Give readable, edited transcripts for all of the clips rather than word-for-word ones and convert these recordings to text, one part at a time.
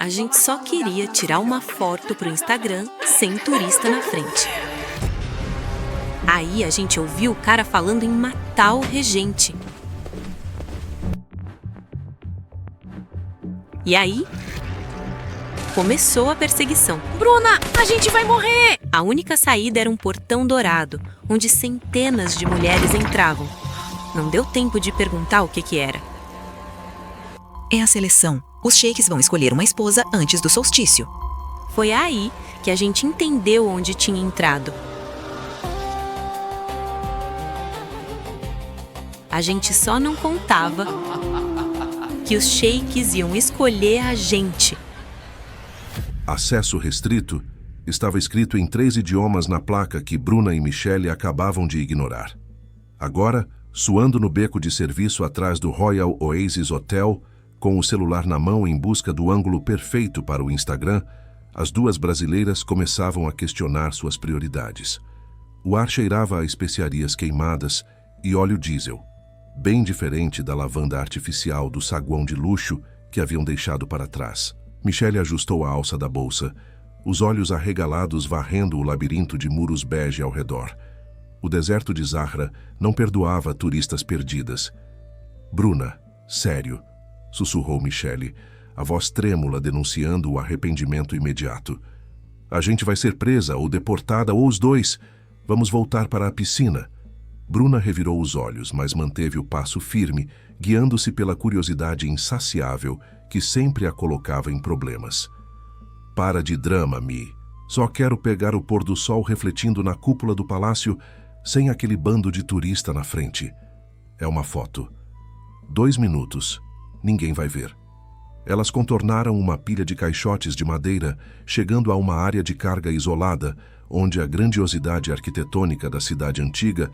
A gente só queria tirar uma foto pro Instagram sem turista na frente. Aí a gente ouviu o cara falando em matar o regente. E aí, começou a perseguição. Bruna, a gente vai morrer! A única saída era um portão dourado, onde centenas de mulheres entravam. Não deu tempo de perguntar o que era. É a seleção. Os sheiks vão escolher uma esposa antes do solstício. Foi aí que a gente entendeu onde tinha entrado. A gente só não contava que os sheiks iam escolher a gente. Acesso restrito estava escrito em 3 idiomas na placa que Bruna e Michelle acabavam de ignorar. Agora, suando no beco de serviço atrás do Royal Oasis Hotel, com o celular na mão em busca do ângulo perfeito para o Instagram, as duas brasileiras começavam a questionar suas prioridades. O ar cheirava a especiarias queimadas e óleo diesel, bem diferente da lavanda artificial do saguão de luxo que haviam deixado para trás. Michelle ajustou a alça da bolsa, os olhos arregalados varrendo o labirinto de muros bege ao redor. O deserto de Zahra não perdoava turistas perdidas. Bruna, sério, sussurrou Michelle, a voz trêmula denunciando o arrependimento imediato. A gente vai ser presa ou deportada ou os dois. Vamos voltar para a piscina. Bruna revirou os olhos, mas manteve o passo firme, guiando-se pela curiosidade insaciável que sempre a colocava em problemas. Para de drama, Mi. Só quero pegar o pôr do sol refletindo na cúpula do palácio sem aquele bando de turista na frente. É uma foto. 2 minutos. Ninguém vai ver. Elas contornaram uma pilha de caixotes de madeira, chegando a uma área de carga isolada, onde a grandiosidade arquitetônica da cidade antiga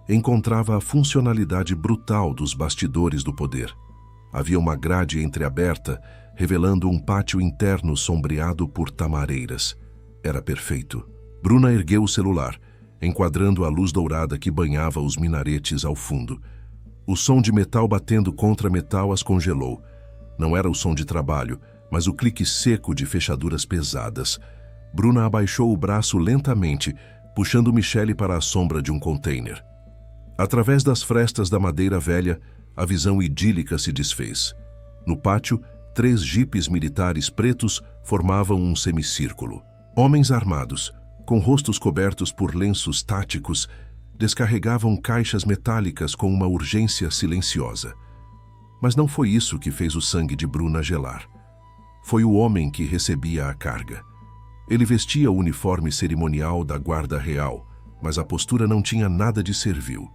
encontrava a funcionalidade brutal dos bastidores do poder. Havia uma grade entreaberta, revelando um pátio interno sombreado por tamareiras. Era perfeito. Bruna ergueu o celular, enquadrando a luz dourada que banhava os minaretes ao fundo. O som de metal batendo contra metal as congelou. Não era o som de trabalho, mas o clique seco de fechaduras pesadas. Bruna abaixou o braço lentamente, puxando Michelle para a sombra de um container. Através das frestas da madeira velha, a visão idílica se desfez. No pátio, 3 jipes militares pretos formavam um semicírculo. Homens armados, com rostos cobertos por lenços táticos, descarregavam caixas metálicas com uma urgência silenciosa. Mas não foi isso que fez o sangue de Bruna gelar. Foi o homem que recebia a carga. Ele vestia o uniforme cerimonial da Guarda Real, mas a postura não tinha nada de servil.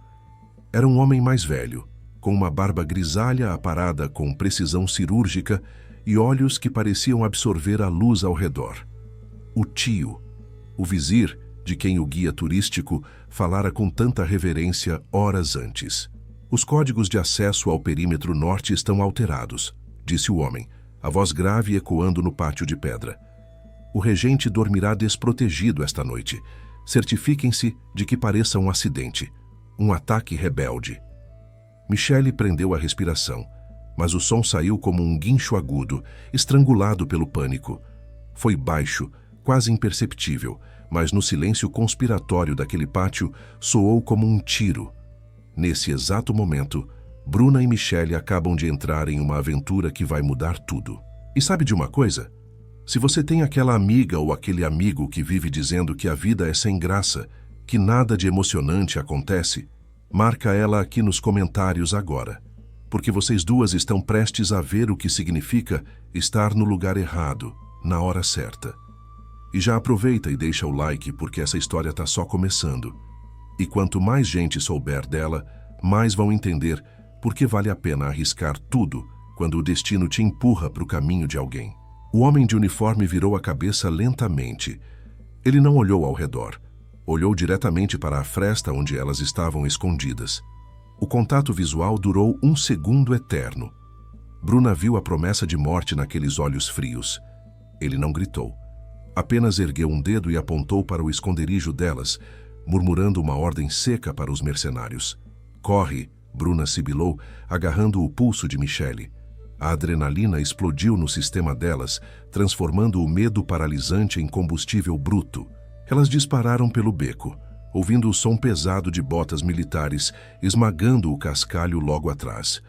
Era um homem mais velho, com uma barba grisalha aparada com precisão cirúrgica e olhos que pareciam absorver a luz ao redor. O tio, o vizir de quem o guia turístico falara com tanta reverência horas antes. Os códigos de acesso ao perímetro norte estão alterados, disse o homem, a voz grave ecoando no pátio de pedra. O regente dormirá desprotegido esta noite. Certifiquem-se de que pareça um acidente, um ataque rebelde. Michelle prendeu a respiração, mas o som saiu como um guincho agudo, estrangulado pelo pânico. Foi baixo, quase imperceptível, mas no silêncio conspiratório daquele pátio soou como um tiro. Nesse exato momento, Bruna e Michelle acabam de entrar em uma aventura que vai mudar tudo. E sabe de uma coisa? Se você tem aquela amiga ou aquele amigo que vive dizendo que a vida é sem graça, que nada de emocionante acontece, marca ela aqui nos comentários agora, porque vocês duas estão prestes a ver o que significa estar no lugar errado, na hora certa. E já aproveita e deixa o like, porque essa história está só começando. E quanto mais gente souber dela, mais vão entender por que vale a pena arriscar tudo quando o destino te empurra para o caminho de alguém. O homem de uniforme virou a cabeça lentamente. Ele não olhou ao redor. Olhou diretamente para a fresta onde elas estavam escondidas. O contato visual durou 1 segundo eterno. Bruna viu a promessa de morte naqueles olhos frios. Ele não gritou. Apenas ergueu um dedo e apontou para o esconderijo delas, murmurando uma ordem seca para os mercenários. Corre, Bruna sibilou, agarrando o pulso de Michelle. A adrenalina explodiu no sistema delas, transformando o medo paralisante em combustível bruto. Elas dispararam pelo beco, ouvindo o som pesado de botas militares esmagando o cascalho logo atrás.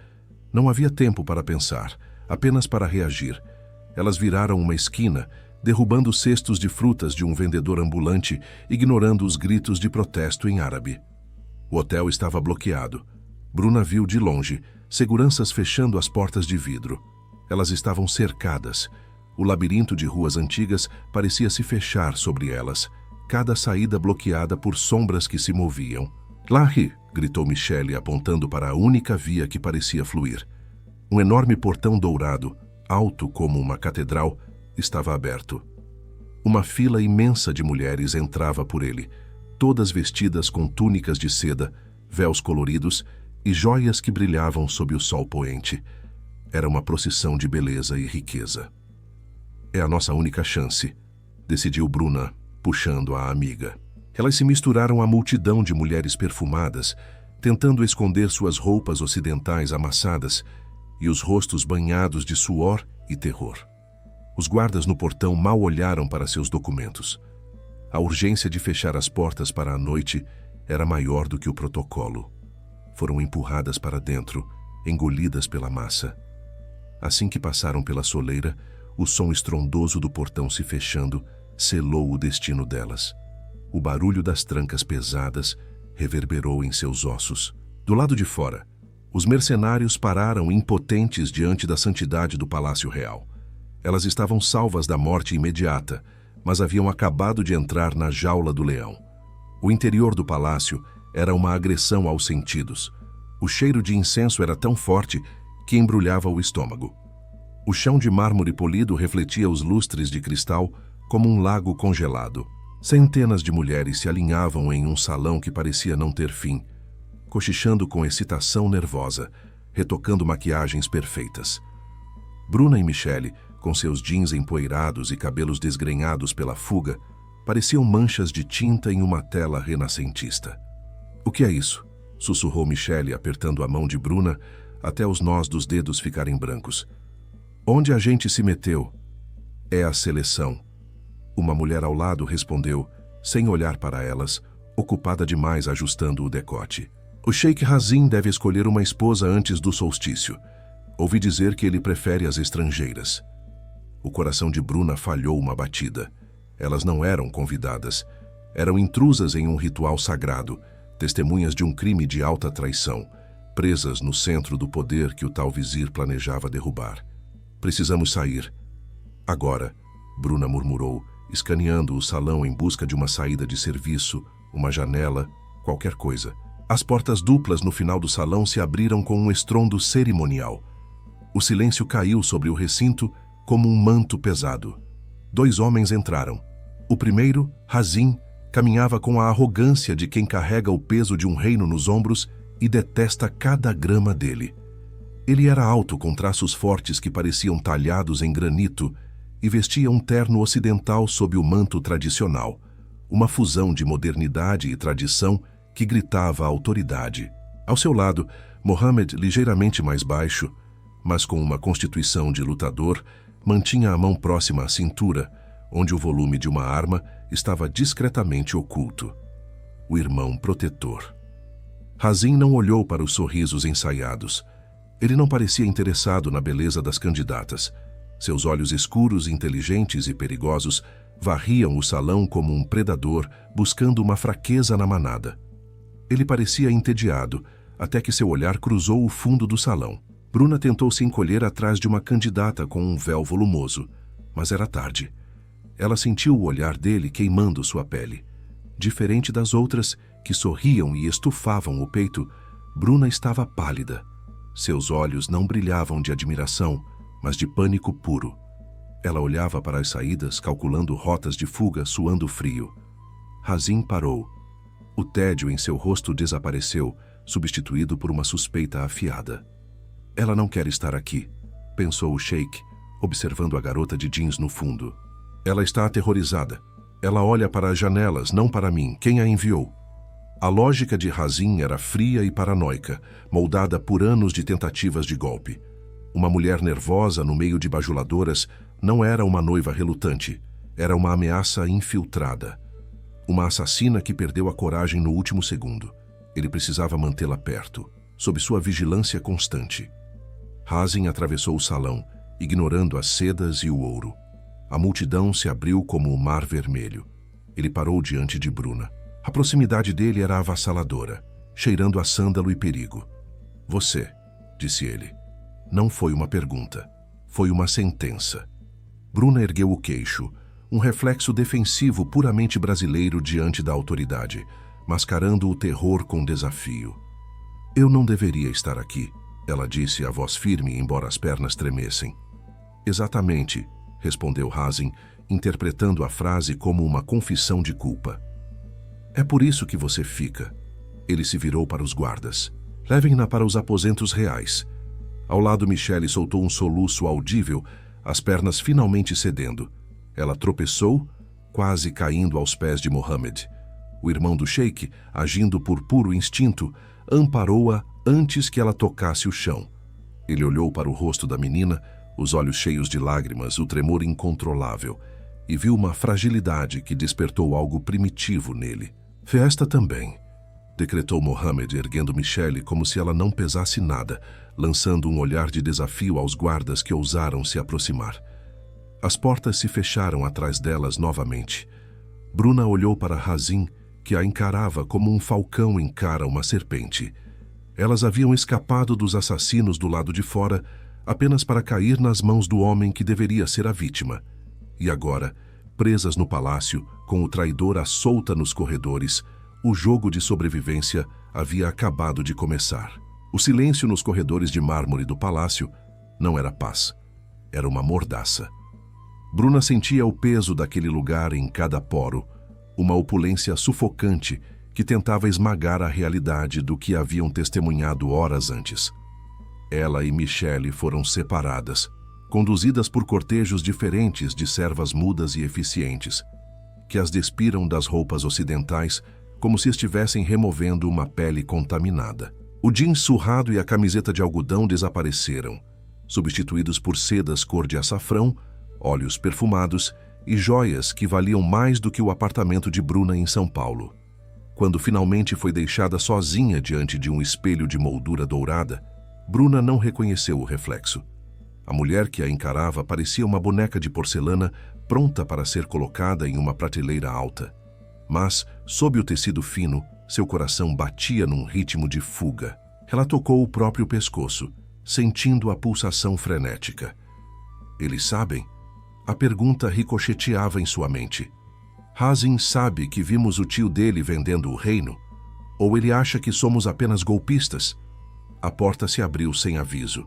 Não havia tempo para pensar, apenas para reagir. Elas viraram uma esquina, derrubando cestos de frutas de um vendedor ambulante, ignorando os gritos de protesto em árabe. O hotel estava bloqueado. Bruna viu de longe seguranças fechando as portas de vidro. Elas estavam cercadas. O labirinto de ruas antigas parecia se fechar sobre elas, cada saída bloqueada por sombras que se moviam. "Larry!" gritou Michelle, apontando para a única via que parecia fluir. Um enorme portão dourado, alto como uma catedral, estava aberto. Uma fila imensa de mulheres entrava por ele, todas vestidas com túnicas de seda, véus coloridos e joias que brilhavam sob o sol poente. Era uma procissão de beleza e riqueza. "É a nossa única chance", decidiu Bruna, puxando a amiga. Elas se misturaram à multidão de mulheres perfumadas, tentando esconder suas roupas ocidentais amassadas e os rostos banhados de suor e terror. Os guardas no portão mal olharam para seus documentos. A urgência de fechar as portas para a noite era maior do que o protocolo. Foram empurradas para dentro, engolidas pela massa. Assim que passaram pela soleira, o som estrondoso do portão se fechando selou o destino delas. O barulho das trancas pesadas reverberou em seus ossos. Do lado de fora, os mercenários pararam impotentes diante da santidade do Palácio Real. Elas estavam salvas da morte imediata, mas haviam acabado de entrar na jaula do leão. O interior do palácio era uma agressão aos sentidos. O cheiro de incenso era tão forte que embrulhava o estômago. O chão de mármore polido refletia os lustres de cristal como um lago congelado. Centenas de mulheres se alinhavam em um salão que parecia não ter fim, cochichando com excitação nervosa, retocando maquiagens perfeitas. Bruna e Michelle, com seus jeans empoeirados e cabelos desgrenhados pela fuga, pareciam manchas de tinta em uma tela renascentista. "O que é isso?" sussurrou Michelle, apertando a mão de Bruna até os nós dos dedos ficarem brancos. "Onde a gente se meteu?" "É a seleção." Uma mulher ao lado respondeu, sem olhar para elas, ocupada demais ajustando o decote. "O Sheikh Hazim deve escolher uma esposa antes do solstício. Ouvi dizer que ele prefere as estrangeiras." O coração de Bruna falhou uma batida. Elas não eram convidadas. Eram intrusas em um ritual sagrado, testemunhas de um crime de alta traição, presas no centro do poder que o tal vizir planejava derrubar. "Precisamos sair." "Agora," Bruna murmurou, escaneando o salão em busca de uma saída de serviço, uma janela, qualquer coisa. As portas duplas no final do salão se abriram com um estrondo cerimonial. O silêncio caiu sobre o recinto como um manto pesado. 2 homens entraram. O primeiro, Hazim, caminhava com a arrogância de quem carrega o peso de um reino nos ombros e detesta cada grama dele. Ele era alto, com traços fortes que pareciam talhados em granito, e vestia um terno ocidental sob o manto tradicional, uma fusão de modernidade e tradição que gritava a autoridade. Ao seu lado, Mohammed, ligeiramente mais baixo, mas com uma constituição de lutador, mantinha a mão próxima à cintura, onde o volume de uma arma estava discretamente oculto. O irmão protetor. Hazim não olhou para os sorrisos ensaiados. Ele não parecia interessado na beleza das candidatas. Seus olhos escuros, inteligentes e perigosos varriam o salão como um predador buscando uma fraqueza na manada. Ele parecia entediado, até que seu olhar cruzou o fundo do salão. Bruna tentou se encolher atrás de uma candidata com um véu volumoso, mas era tarde. Ela sentiu o olhar dele queimando sua pele. Diferente das outras, que sorriam e estufavam o peito, Bruna estava pálida. Seus olhos não brilhavam de admiração, mas de pânico puro. Ela olhava para as saídas, calculando rotas de fuga, suando frio. Hazim parou. O tédio em seu rosto desapareceu, substituído por uma suspeita afiada. "Ela não quer estar aqui", pensou o sheik, observando a garota de jeans no fundo. "Ela está aterrorizada. Ela olha para as janelas, não para mim. Quem a enviou?" A lógica de Hazim era fria e paranoica, moldada por anos de tentativas de golpe. Uma mulher nervosa no meio de bajuladoras não era uma noiva relutante, era uma ameaça infiltrada. Uma assassina que perdeu a coragem no último segundo. Ele precisava mantê-la perto, sob sua vigilância constante. Hazin atravessou o salão, ignorando as sedas e o ouro. A multidão se abriu como o mar vermelho. Ele parou diante de Bruna. A proximidade dele era avassaladora, cheirando a sândalo e perigo. Você, disse ele. Não foi uma pergunta. Foi uma sentença. Bruna ergueu o queixo, um reflexo defensivo puramente brasileiro diante da autoridade, mascarando o terror com desafio. Eu não deveria estar aqui, ela disse, a voz firme, embora as pernas tremessem. Exatamente, respondeu Hazin, interpretando a frase como uma confissão de culpa. É por isso que você fica. Ele se virou para os guardas. Levem-na para os aposentos reais. Ao lado, Michelle soltou um soluço audível, as pernas finalmente cedendo. Ela tropeçou, quase caindo aos pés de Mohammed. O irmão do sheik, agindo por puro instinto, amparou-a antes que ela tocasse o chão. Ele olhou para o rosto da menina, os olhos cheios de lágrimas, o tremor incontrolável, e viu uma fragilidade que despertou algo primitivo nele. Festa também, decretou Mohammed, erguendo Michelle como se ela não pesasse nada, lançando um olhar de desafio aos guardas que ousaram se aproximar. As portas se fecharam atrás delas novamente. Bruna olhou para Hazin, que a encarava como um falcão encara uma serpente. Elas haviam escapado dos assassinos do lado de fora apenas para cair nas mãos do homem que deveria ser a vítima. E agora, presas no palácio, com o traidor à solta nos corredores, o jogo de sobrevivência havia acabado de começar. O silêncio nos corredores de mármore do palácio não era paz, era uma mordaça. Bruna sentia o peso daquele lugar em cada poro, uma opulência sufocante que tentava esmagar a realidade do que haviam testemunhado horas antes. Ela e Michelle foram separadas, conduzidas por cortejos diferentes de servas mudas e eficientes, que as despiram das roupas ocidentais como se estivessem removendo uma pele contaminada. O jeans surrado e a camiseta de algodão desapareceram, substituídos por sedas cor de açafrão, óleos perfumados e joias que valiam mais do que o apartamento de Bruna em São Paulo. Quando finalmente foi deixada sozinha diante de um espelho de moldura dourada, Bruna não reconheceu o reflexo. A mulher que a encarava parecia uma boneca de porcelana pronta para ser colocada em uma prateleira alta. Mas, sob o tecido fino, seu coração batia num ritmo de fuga. Ela tocou o próprio pescoço, sentindo a pulsação frenética. Eles sabem? A pergunta ricocheteava em sua mente. Hazin sabe que vimos o tio dele vendendo o reino? Ou ele acha que somos apenas golpistas? A porta se abriu sem aviso.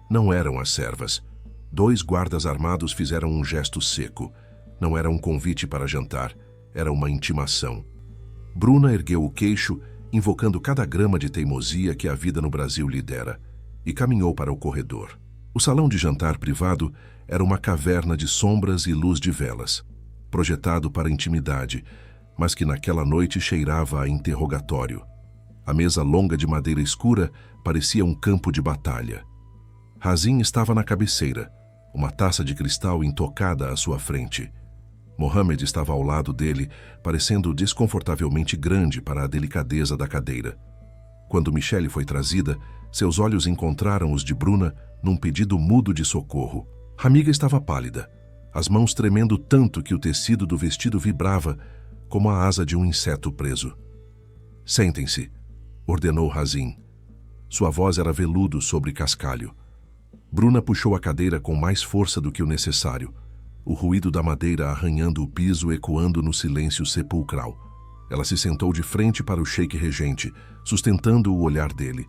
Não eram as servas. 2 guardas armados fizeram um gesto seco. Não era um convite para jantar, era uma intimação. Bruna ergueu o queixo, invocando cada grama de teimosia que a vida no Brasil lhe dera, e caminhou para o corredor. O salão de jantar privado era uma caverna de sombras e luz de velas, projetado para intimidade, mas que naquela noite cheirava a interrogatório. A mesa longa de madeira escura parecia um campo de batalha. Hazin estava na cabeceira, uma taça de cristal intocada à sua frente. Mohammed estava ao lado dele, parecendo desconfortavelmente grande para a delicadeza da cadeira. Quando Michelle foi trazida, seus olhos encontraram os de Bruna num pedido mudo de socorro. A amiga estava pálida, as mãos tremendo tanto que o tecido do vestido vibrava como a asa de um inseto preso. Sentem-se, ordenou Hazin. Sua voz era veludo sobre cascalho. Bruna puxou a cadeira com mais força do que o necessário, o ruído da madeira arranhando o piso ecoando no silêncio sepulcral. Ela se sentou de frente para o sheik regente, sustentando o olhar dele.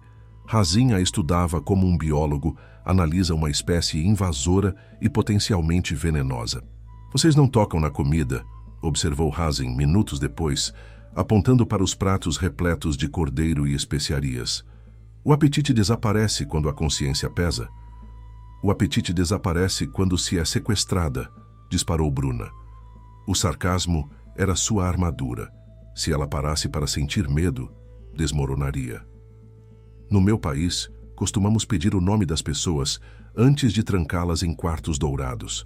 Hazin a estudava como um biólogo analisa uma espécie invasora e potencialmente venenosa. Vocês não tocam na comida, observou Hazin minutos depois, apontando para os pratos repletos de cordeiro e especiarias. O apetite desaparece quando a consciência pesa. O apetite desaparece quando se é sequestrada, disparou Bruna. O sarcasmo era sua armadura. Se ela parasse para sentir medo, desmoronaria. No meu país, costumamos pedir o nome das pessoas antes de trancá-las em quartos dourados.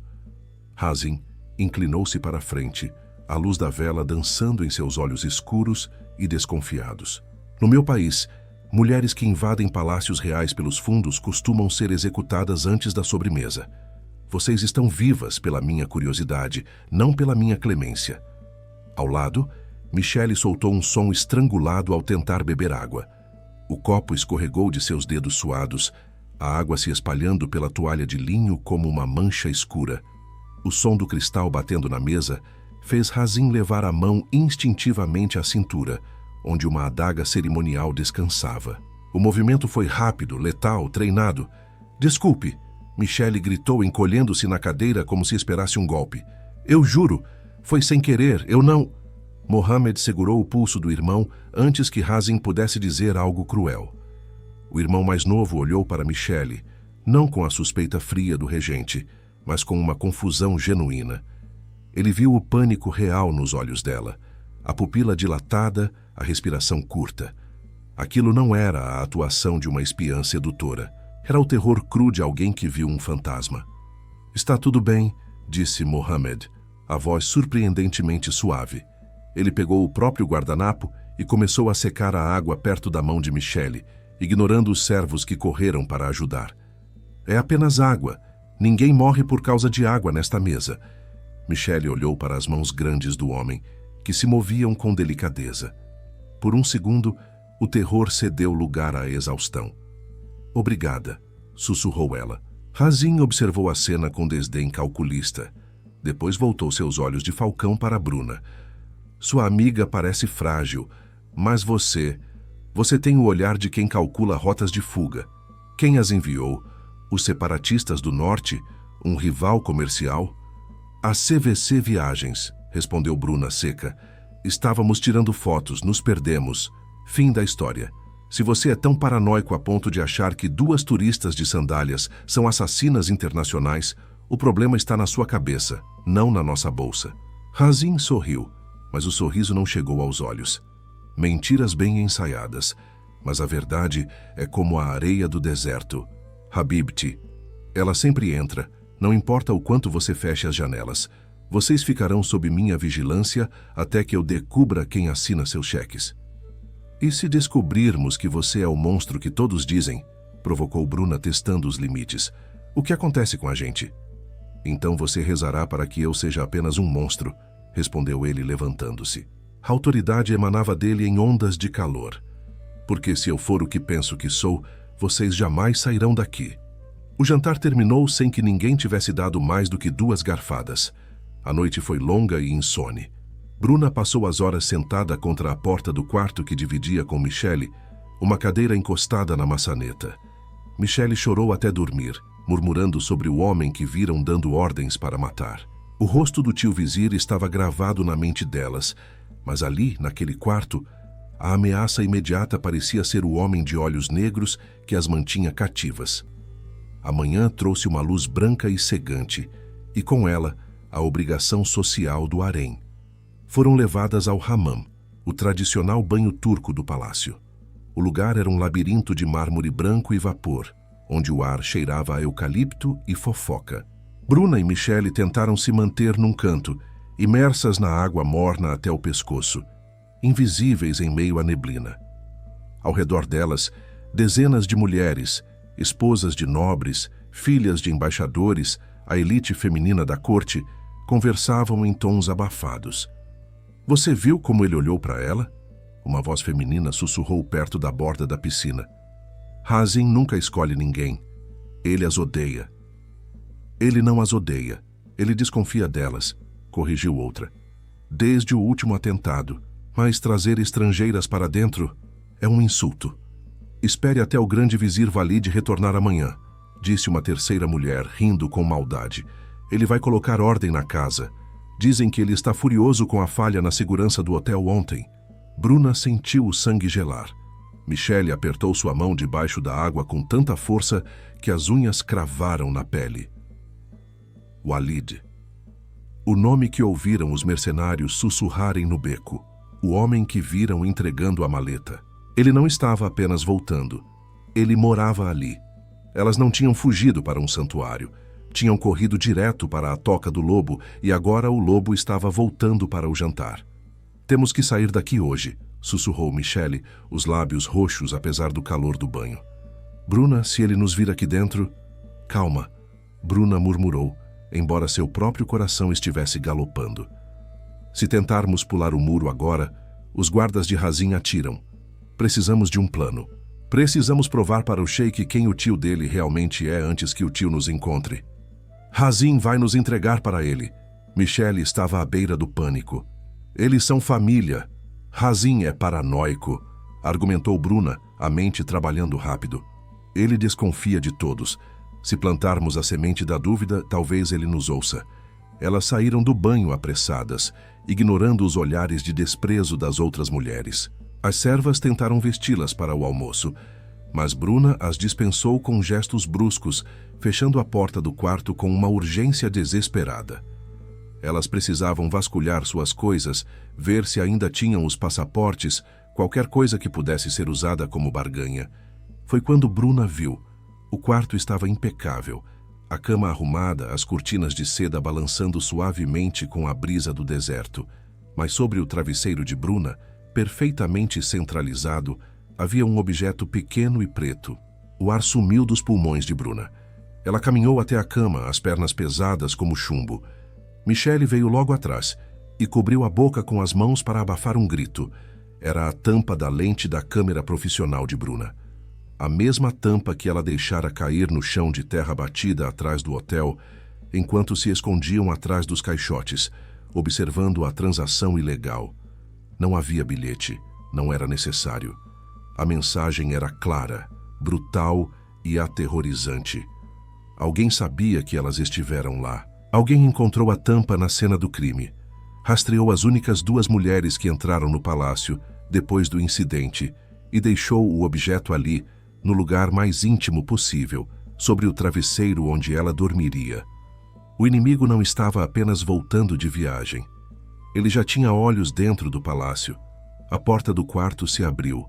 Hazin inclinou-se para a frente, a luz da vela dançando em seus olhos escuros e desconfiados. No meu país, mulheres que invadem palácios reais pelos fundos costumam ser executadas antes da sobremesa. Vocês estão vivas pela minha curiosidade, não pela minha clemência. Ao lado, Michelle soltou um som estrangulado ao tentar beber água. O copo escorregou de seus dedos suados, a água se espalhando pela toalha de linho como uma mancha escura. O som do cristal batendo na mesa fez Hazin levar a mão instintivamente à cintura, onde uma adaga cerimonial descansava. O movimento foi rápido, letal, treinado. "Desculpe", Michelle gritou, encolhendo-se na cadeira como se esperasse um golpe. "Eu juro, foi sem querer, eu não..." Mohammed segurou o pulso do irmão antes que Hazin pudesse dizer algo cruel. O irmão mais novo olhou para Michelle, não com a suspeita fria do regente, mas com uma confusão genuína. Ele viu o pânico real nos olhos dela, a pupila dilatada, a respiração curta. Aquilo não era a atuação de uma espiã sedutora. Era o terror cru de alguém que viu um fantasma. "Está tudo bem", disse Mohammed, a voz surpreendentemente suave. Ele pegou o próprio guardanapo e começou a secar a água perto da mão de Michelle, ignorando os servos que correram para ajudar. "É apenas água. Ninguém morre por causa de água nesta mesa." Michelle olhou para as mãos grandes do homem, que se moviam com delicadeza. Por um segundo, o terror cedeu lugar à exaustão. "Obrigada", sussurrou ela. Hazin observou a cena com desdém calculista. Depois voltou seus olhos de falcão para Bruna. "Sua amiga parece frágil, mas você tem o olhar de quem calcula rotas de fuga. Quem as enviou? Os separatistas do norte? Um rival comercial?" "A CVC Viagens", respondeu Bruna seca. "Estávamos tirando fotos, nos perdemos. Fim da história. Se você é tão paranoico a ponto de achar que 2 turistas de sandálias são assassinas internacionais, o problema está na sua cabeça, não na nossa bolsa." Hazin sorriu, mas o sorriso não chegou aos olhos. Mentiras bem ensaiadas, mas a verdade é como a areia do deserto. Habibti, ela sempre entra, não importa o quanto você feche as janelas. Vocês ficarão sob minha vigilância até que eu descubra quem assina seus cheques. "E se descobrirmos que você é o monstro que todos dizem?", provocou Bruna, testando os limites. "O que acontece com a gente?" "Então você rezará para que eu seja apenas um monstro", respondeu ele, levantando-se. A autoridade emanava dele em ondas de calor. "Porque se eu for o que penso que sou, vocês jamais sairão daqui." O jantar terminou sem que ninguém tivesse dado mais do que 2 garfadas. A noite foi longa e insone. Bruna passou as horas sentada contra a porta do quarto que dividia com Michelle, uma cadeira encostada na maçaneta. Michelle chorou até dormir, murmurando sobre o homem que viram dando ordens para matar. O rosto do tio Vizir estava gravado na mente delas, mas ali, naquele quarto, a ameaça imediata parecia ser o homem de olhos negros que as mantinha cativas. A manhã trouxe uma luz branca e cegante, e com ela, a obrigação social do harém. Foram levadas ao hammam, o tradicional banho turco do palácio. O lugar era um labirinto de mármore branco e vapor, onde o ar cheirava a eucalipto e fofoca. Bruna e Michelle tentaram se manter num canto, imersas na água morna até o pescoço, invisíveis em meio à neblina. Ao redor delas, dezenas de mulheres, esposas de nobres, filhas de embaixadores, a elite feminina da corte, conversavam em tons abafados. "Você viu como ele olhou para ela?" Uma voz feminina sussurrou perto da borda da piscina. "Hazin nunca escolhe ninguém. Ele as odeia." "Ele não as odeia. Ele desconfia delas", corrigiu outra. "Desde o último atentado. Mas trazer estrangeiras para dentro é um insulto." "Espere até o grande vizir Valide retornar amanhã", disse uma terceira mulher, rindo com maldade. "Ele vai colocar ordem na casa. Dizem que ele está furioso com a falha na segurança do hotel ontem." Bruna sentiu o sangue gelar. Michelle apertou sua mão debaixo da água com tanta força que as unhas cravaram na pele. Walid. O nome que ouviram os mercenários sussurrarem no beco. O homem que viram entregando a maleta. Ele não estava apenas voltando. Ele morava ali. Elas não tinham fugido para um santuário. Tinham corrido direto para a toca do lobo e agora o lobo estava voltando para o jantar. Temos que sair daqui hoje, sussurrou Michelle, os lábios roxos apesar do calor do banho. Bruna, se ele nos vir aqui dentro... Calma, Bruna murmurou, embora seu próprio coração estivesse galopando. Se tentarmos pular o muro agora, os guardas de Hazin atiram. Precisamos de um plano. Precisamos provar para o Sheik quem o tio dele realmente é antes que o tio nos encontre. Hazin vai nos entregar para ele. Michelle estava à beira do pânico. Eles são família. Hazin é paranoico, argumentou Bruna, a mente trabalhando rápido. Ele desconfia de todos. Se plantarmos a semente da dúvida, talvez ele nos ouça. Elas saíram do banho apressadas, ignorando os olhares de desprezo das outras mulheres. As servas tentaram vesti-las para o almoço, mas Bruna as dispensou com gestos bruscos, fechando a porta do quarto com uma urgência desesperada. Elas precisavam vasculhar suas coisas, ver se ainda tinham os passaportes, qualquer coisa que pudesse ser usada como barganha. Foi quando Bruna viu. O quarto estava impecável. A cama arrumada, as cortinas de seda balançando suavemente com a brisa do deserto. Mas sobre o travesseiro de Bruna, perfeitamente centralizado, havia um objeto pequeno e preto. O ar sumiu dos pulmões de Bruna. Ela caminhou até a cama, as pernas pesadas como chumbo. Michelle veio logo atrás e cobriu a boca com as mãos para abafar um grito. Era a tampa da lente da câmera profissional de Bruna. A mesma tampa que ela deixara cair no chão de terra batida atrás do hotel, enquanto se escondiam atrás dos caixotes, observando a transação ilegal. Não havia bilhete, não era necessário. A mensagem era clara, brutal e aterrorizante. Alguém sabia que elas estiveram lá. Alguém encontrou a tampa na cena do crime. Rastreou as únicas 2 mulheres que entraram no palácio depois do incidente e deixou o objeto ali, no lugar mais íntimo possível, sobre o travesseiro onde ela dormiria. O inimigo não estava apenas voltando de viagem. Ele já tinha olhos dentro do palácio. A porta do quarto se abriu.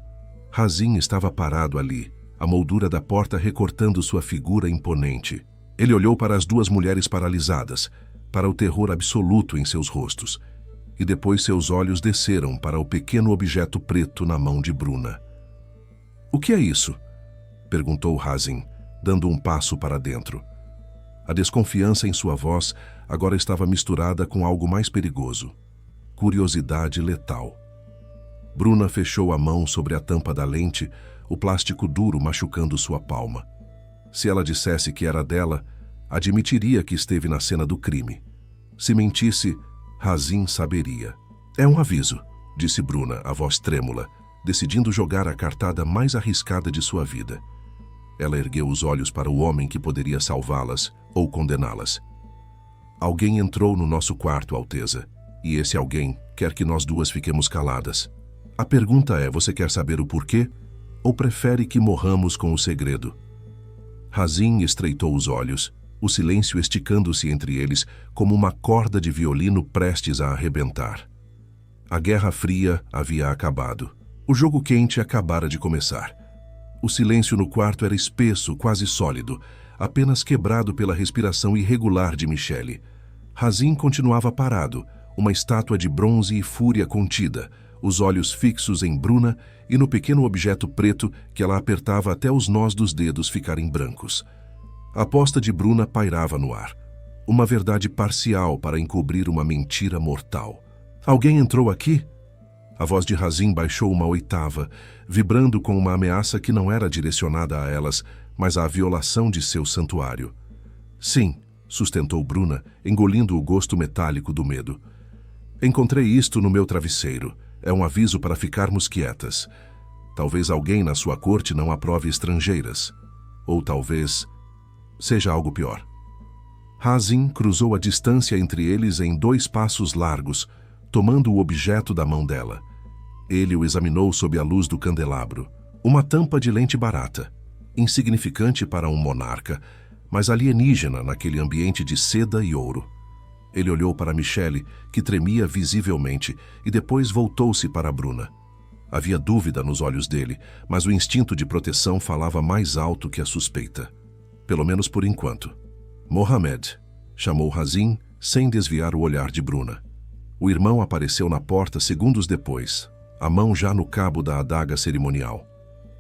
Hazin estava parado ali, a moldura da porta recortando sua figura imponente. Ele olhou para as 2 mulheres paralisadas, para o terror absoluto em seus rostos, e depois seus olhos desceram para o pequeno objeto preto na mão de Bruna. "O que é isso?" perguntou Hazin, dando um passo para dentro. A desconfiança em sua voz agora estava misturada com algo mais perigoso. Curiosidade letal. Bruna fechou a mão sobre a tampa da lente, o plástico duro machucando sua palma. Se ela dissesse que era dela, admitiria que esteve na cena do crime. Se mentisse, Hazin saberia. "É um aviso", disse Bruna, a voz trêmula, decidindo jogar a cartada mais arriscada de sua vida. Ela ergueu os olhos para o homem que poderia salvá-las ou condená-las. "Alguém entrou no nosso quarto, Alteza, e esse alguém quer que nós 2 fiquemos caladas. A pergunta é, você quer saber o porquê? Ou prefere que morramos com o segredo?" Hazin estreitou os olhos, o silêncio esticando-se entre eles como uma corda de violino prestes a arrebentar. A Guerra Fria havia acabado. O jogo quente acabara de começar. O silêncio no quarto era espesso, quase sólido, apenas quebrado pela respiração irregular de Michelle. Hazin continuava parado, uma estátua de bronze e fúria contida, os olhos fixos em Bruna e no pequeno objeto preto que ela apertava até os nós dos dedos ficarem brancos. A aposta de Bruna pairava no ar. Uma verdade parcial para encobrir uma mentira mortal. "Alguém entrou aqui?" A voz de Hazin baixou uma oitava, vibrando com uma ameaça que não era direcionada a elas, mas à violação de seu santuário. "Sim", sustentou Bruna, engolindo o gosto metálico do medo. "Encontrei isto no meu travesseiro. É um aviso para ficarmos quietas. Talvez alguém na sua corte não aprove estrangeiras. Ou talvez seja algo pior." Hazin cruzou a distância entre eles em 2 passos largos, tomando o objeto da mão dela. Ele o examinou sob a luz do candelabro. Uma tampa de lente barata, insignificante para um monarca, mas alienígena naquele ambiente de seda e ouro. Ele olhou para Michelle, que tremia visivelmente, e depois voltou-se para Bruna. Havia dúvida nos olhos dele, mas o instinto de proteção falava mais alto que a suspeita. pelo menos por enquanto. Mohamed, chamou Hazim sem desviar o olhar de Bruna. O irmão apareceu na porta segundos depois, a mão já no cabo da adaga cerimonial.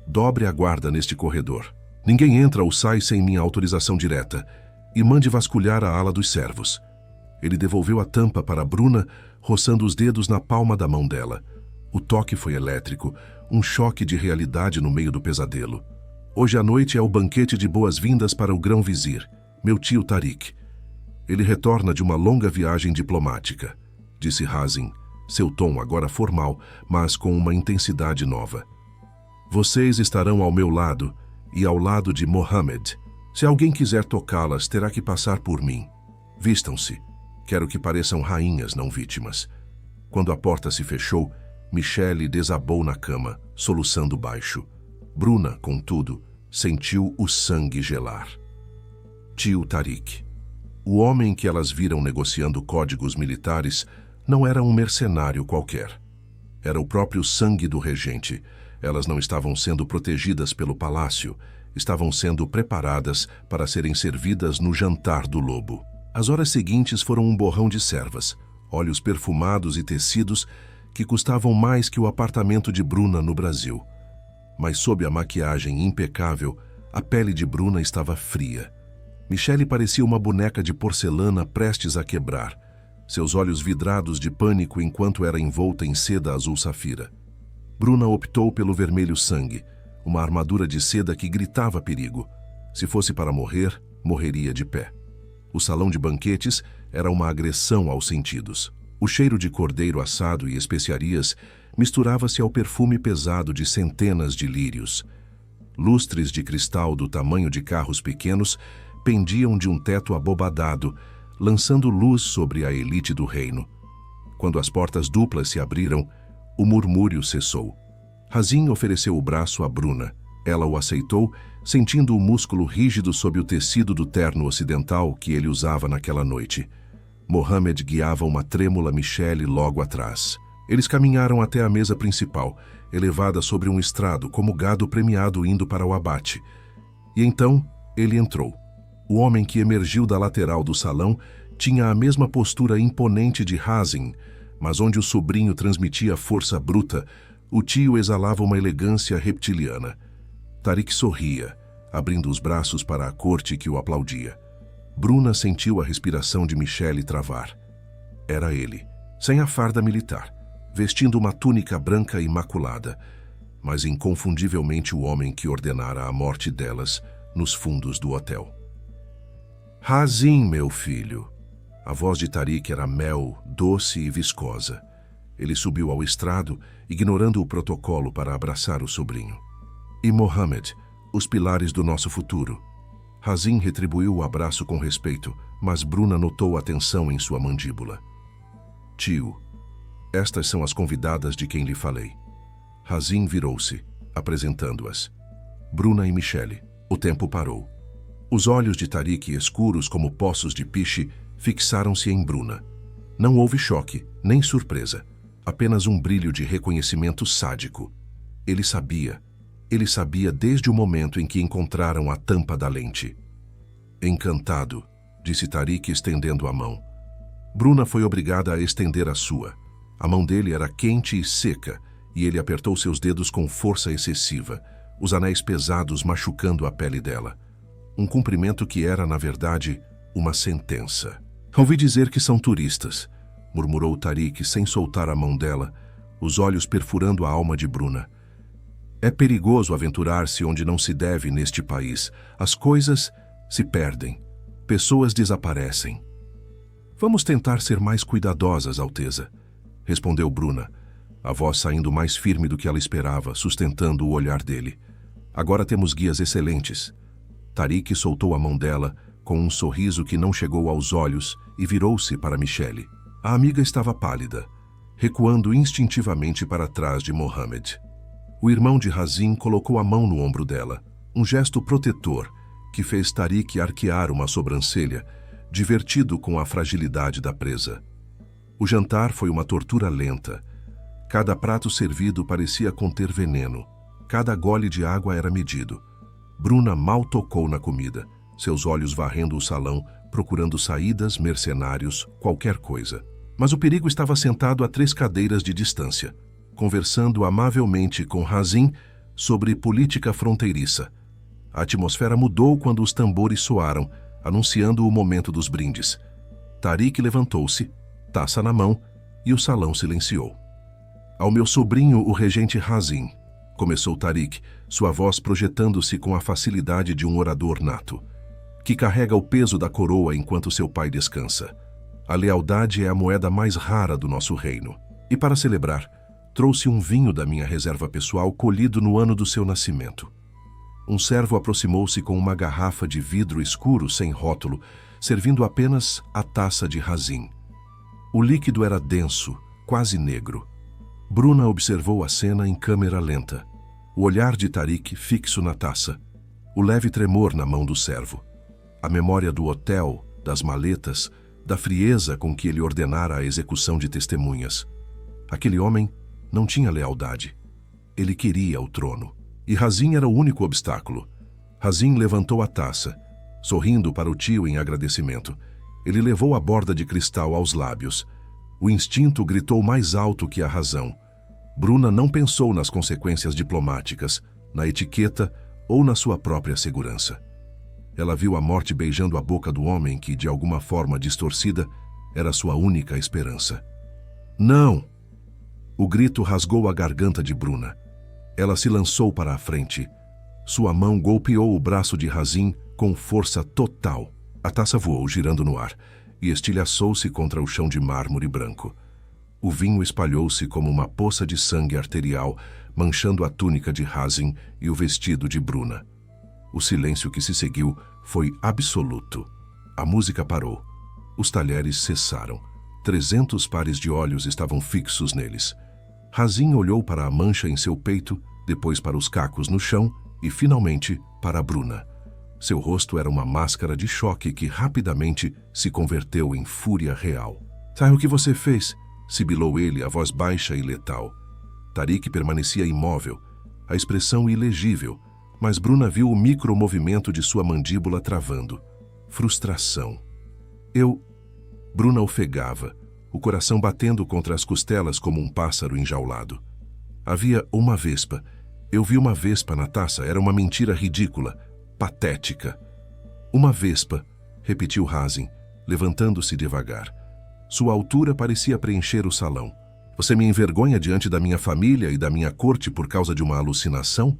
Dobre a guarda neste corredor. Ninguém entra ou sai sem minha autorização direta, e mande vasculhar a ala dos servos. Ele devolveu a tampa para Bruna, roçando os dedos na palma da mão dela. O toque foi elétrico, um choque de realidade no meio do pesadelo. Hoje à noite é o banquete de boas-vindas para o grão-vizir, meu tio Tariq. Ele retorna de uma longa viagem diplomática, disse Hazim, seu tom agora formal, mas com uma intensidade nova. Vocês estarão ao meu lado e ao lado de Mohamed. Se alguém quiser tocá-las, terá que passar por mim. Vistam-se. Quero que pareçam rainhas, não vítimas. Quando a porta se fechou, Michelle desabou na cama, soluçando baixo. Bruna, contudo, sentiu o sangue gelar. Tio Tariq. O homem que elas viram negociando códigos militares não era um mercenário qualquer. Era o próprio sangue do regente. Elas não estavam sendo protegidas pelo palácio, estavam sendo preparadas para serem servidas no jantar do lobo. As horas seguintes foram um borrão de servas, óleos perfumados e tecidos que custavam mais que o apartamento de Bruna no Brasil. Mas sob a maquiagem impecável, a pele de Bruna estava fria. Michelle parecia uma boneca de porcelana prestes a quebrar, seus olhos vidrados de pânico enquanto era envolta em seda azul safira. Bruna optou pelo vermelho sangue, uma armadura de seda que gritava perigo. Se fosse para morrer, morreria de pé. O salão de banquetes era uma agressão aos sentidos. O cheiro de cordeiro assado e especiarias misturava-se ao perfume pesado de centenas de lírios. Lustres de cristal do tamanho de carros pequenos pendiam de um teto abobadado, lançando luz sobre a elite do reino. Quando as portas duplas se abriram, o murmúrio cessou. Hazim ofereceu o braço a Bruna. Ela o aceitou, sentindo o músculo rígido sob o tecido do terno ocidental que ele usava naquela noite. Mohamed guiava uma trêmula Michelle logo atrás. Eles caminharam até a mesa principal, elevada sobre um estrado como gado premiado indo para o abate. E então ele entrou. O homem que emergiu da lateral do salão tinha a mesma postura imponente de Hazim, mas onde o sobrinho transmitia força bruta, o tio exalava uma elegância reptiliana. Tariq sorria, abrindo os braços para a corte que o aplaudia. Bruna sentiu a respiração de Michelle travar. Era ele, sem a farda militar, vestindo uma túnica branca imaculada, mas inconfundivelmente o homem que ordenara a morte delas nos fundos do hotel. Hazim, meu filho. A voz de Tariq era mel, doce e viscosa. Ele subiu ao estrado, ignorando o protocolo para abraçar o sobrinho. E Mohamed, os pilares do nosso futuro. Hazim retribuiu o abraço com respeito, mas Bruna notou a tensão em sua mandíbula. Tio, estas são as convidadas de quem lhe falei. Hazim virou-se, apresentando-as. Bruna e Michelle. O tempo parou. Os olhos de Tariq, escuros como poços de piche, fixaram-se em Bruna. Não houve choque, nem surpresa. Apenas um brilho de reconhecimento sádico. Ele sabia desde o momento em que encontraram a tampa da lente. Encantado, disse Tariq estendendo a mão. Bruna foi obrigada a estender a sua. A mão dele era quente e seca, e ele apertou seus dedos com força excessiva, os anéis pesados machucando a pele dela. Um cumprimento que era, na verdade, uma sentença. Ouvi dizer que são turistas, murmurou Tariq sem soltar a mão dela, os olhos perfurando a alma de Bruna. É perigoso aventurar-se onde não se deve neste país. As coisas se perdem, pessoas desaparecem. Vamos tentar ser mais cuidadosas, Alteza, respondeu Bruna, a voz saindo mais firme do que ela esperava, sustentando o olhar dele. Agora temos guias excelentes. Tariq soltou a mão dela, com um sorriso que não chegou aos olhos, e virou-se para Michelle. A amiga estava pálida, recuando instintivamente para trás de Mohamed. O irmão de Hazim colocou a mão no ombro dela, um gesto protetor que fez Tariq arquear uma sobrancelha, divertido com a fragilidade da presa. O jantar foi uma tortura lenta. Cada prato servido parecia conter veneno. Cada gole de água era medido. Bruna mal tocou na comida, seus olhos varrendo o salão, procurando saídas, mercenários, qualquer coisa. Mas o perigo estava sentado a 3 cadeiras de distância, conversando amavelmente com Hazin sobre política fronteiriça. A atmosfera mudou quando os tambores soaram, anunciando o momento dos brindes. Tariq levantou-se, taça na mão, e o salão silenciou. Ao meu sobrinho, o regente Hazin, começou Tariq, sua voz projetando-se com a facilidade de um orador nato, que carrega o peso da coroa enquanto seu pai descansa. A lealdade é a moeda mais rara do nosso reino. E para celebrar, trouxe um vinho da minha reserva pessoal colhido no ano do seu nascimento. Um servo aproximou-se com uma garrafa de vidro escuro sem rótulo, servindo apenas a taça de Hazin. O líquido era denso, quase negro. Bruna observou a cena em câmera lenta. O olhar de Tariq fixo na taça. O leve tremor na mão do servo. A memória do hotel, das maletas, da frieza com que ele ordenara a execução de testemunhas. Aquele homem não tinha lealdade. Ele queria o trono. E Hazin era o único obstáculo. Hazin levantou a taça, sorrindo para o tio em agradecimento. Ele levou a borda de cristal aos lábios. O instinto gritou mais alto que a razão. Bruna não pensou nas consequências diplomáticas, na etiqueta ou na sua própria segurança. Ela viu a morte beijando a boca do homem que, de alguma forma distorcida, era sua única esperança. Não! O grito rasgou a garganta de Bruna. Ela se lançou para a frente. Sua mão golpeou o braço de Hazin com força total. A taça voou, girando no ar, e estilhaçou-se contra o chão de mármore branco. O vinho espalhou-se como uma poça de sangue arterial, manchando a túnica de Hazin e o vestido de Bruna. O silêncio que se seguiu foi absoluto. A música parou. Os talheres cessaram. 300 pares de olhos estavam fixos neles. Hazin olhou para a mancha em seu peito, depois para os cacos no chão e, finalmente, para Bruna. Seu rosto era uma máscara de choque que rapidamente se converteu em fúria real. "Sabe o que você fez?" sibilou ele, a voz baixa e letal. Tariq permanecia imóvel, a expressão ilegível, mas Bruna viu o micromovimento de sua mandíbula travando. Frustração. Bruna ofegava, o coração batendo contra as costelas como um pássaro enjaulado. Havia uma vespa. Eu vi uma vespa na taça, era uma mentira ridícula, patética. "Uma vespa", repetiu Hazin, levantando-se devagar. Sua altura parecia preencher o salão. "Você me envergonha diante da minha família e da minha corte por causa de uma alucinação?"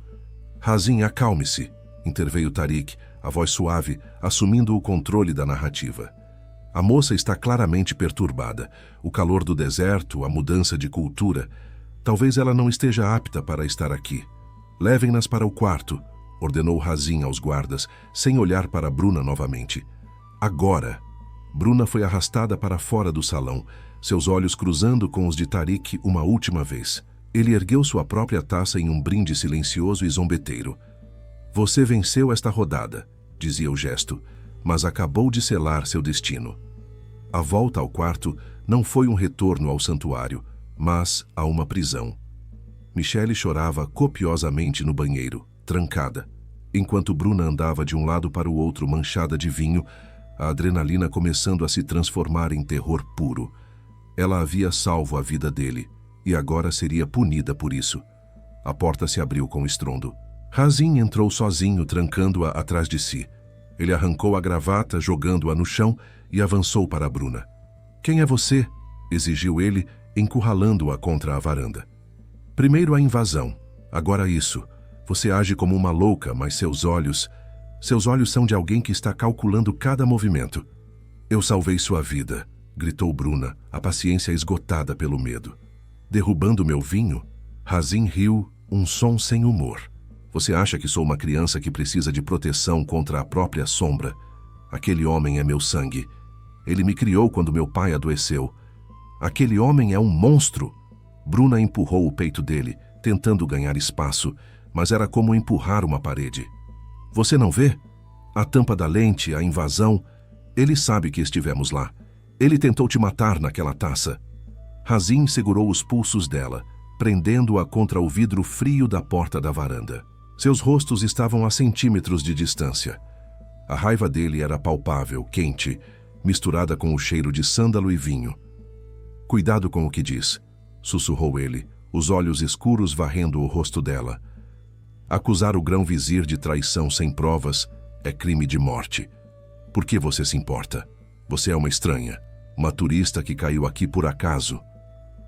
"Hazin, acalme-se", interveio Tariq, a voz suave, assumindo o controle da narrativa. "A moça está claramente perturbada. O calor do deserto, a mudança de cultura. Talvez ela não esteja apta para estar aqui. Levem-nas para o quarto", ordenou Hazin aos guardas, sem olhar para Bruna novamente. Agora. Bruna foi arrastada para fora do salão, seus olhos cruzando com os de Tariq uma última vez. Ele ergueu sua própria taça em um brinde silencioso e zombeteiro. "Você venceu esta rodada", dizia o gesto, mas acabou de selar seu destino. A volta ao quarto não foi um retorno ao santuário, mas a uma prisão. Michelle chorava copiosamente no banheiro, trancada. Enquanto Bruna andava de um lado para o outro manchada de vinho, a adrenalina começando a se transformar em terror puro. Ela havia salvo a vida dele, e agora seria punida por isso. A porta se abriu com estrondo. Hazin entrou sozinho, trancando-a atrás de si. Ele arrancou a gravata, jogando-a no chão, e avançou para Bruna. "Quem é você?" exigiu ele, encurralando-a contra a varanda. "Primeiro a invasão, agora isso. Você age como uma louca, mas seus olhos são de alguém que está calculando cada movimento." "Eu salvei sua vida", gritou Bruna, a paciência esgotada pelo medo. "Derrubando meu vinho?" Hazin riu, um som sem humor. "Você acha que sou uma criança que precisa de proteção contra a própria sombra? Aquele homem é meu sangue. Ele me criou quando meu pai adoeceu. Aquele homem é um monstro." Bruna empurrou o peito dele, tentando ganhar espaço, mas era como empurrar uma parede. "Você não vê? A tampa da lente, a invasão. Ele sabe que estivemos lá. Ele tentou te matar naquela taça." Hazin segurou os pulsos dela, prendendo-a contra o vidro frio da porta da varanda. Seus rostos estavam a centímetros de distância. A raiva dele era palpável, quente, misturada com o cheiro de sândalo e vinho. Cuidado com o que diz, sussurrou ele, os olhos escuros varrendo o rosto dela. Acusar o grão-vizir de traição sem provas é crime de morte. Por que você se importa? Você é uma estranha, uma turista que caiu aqui por acaso.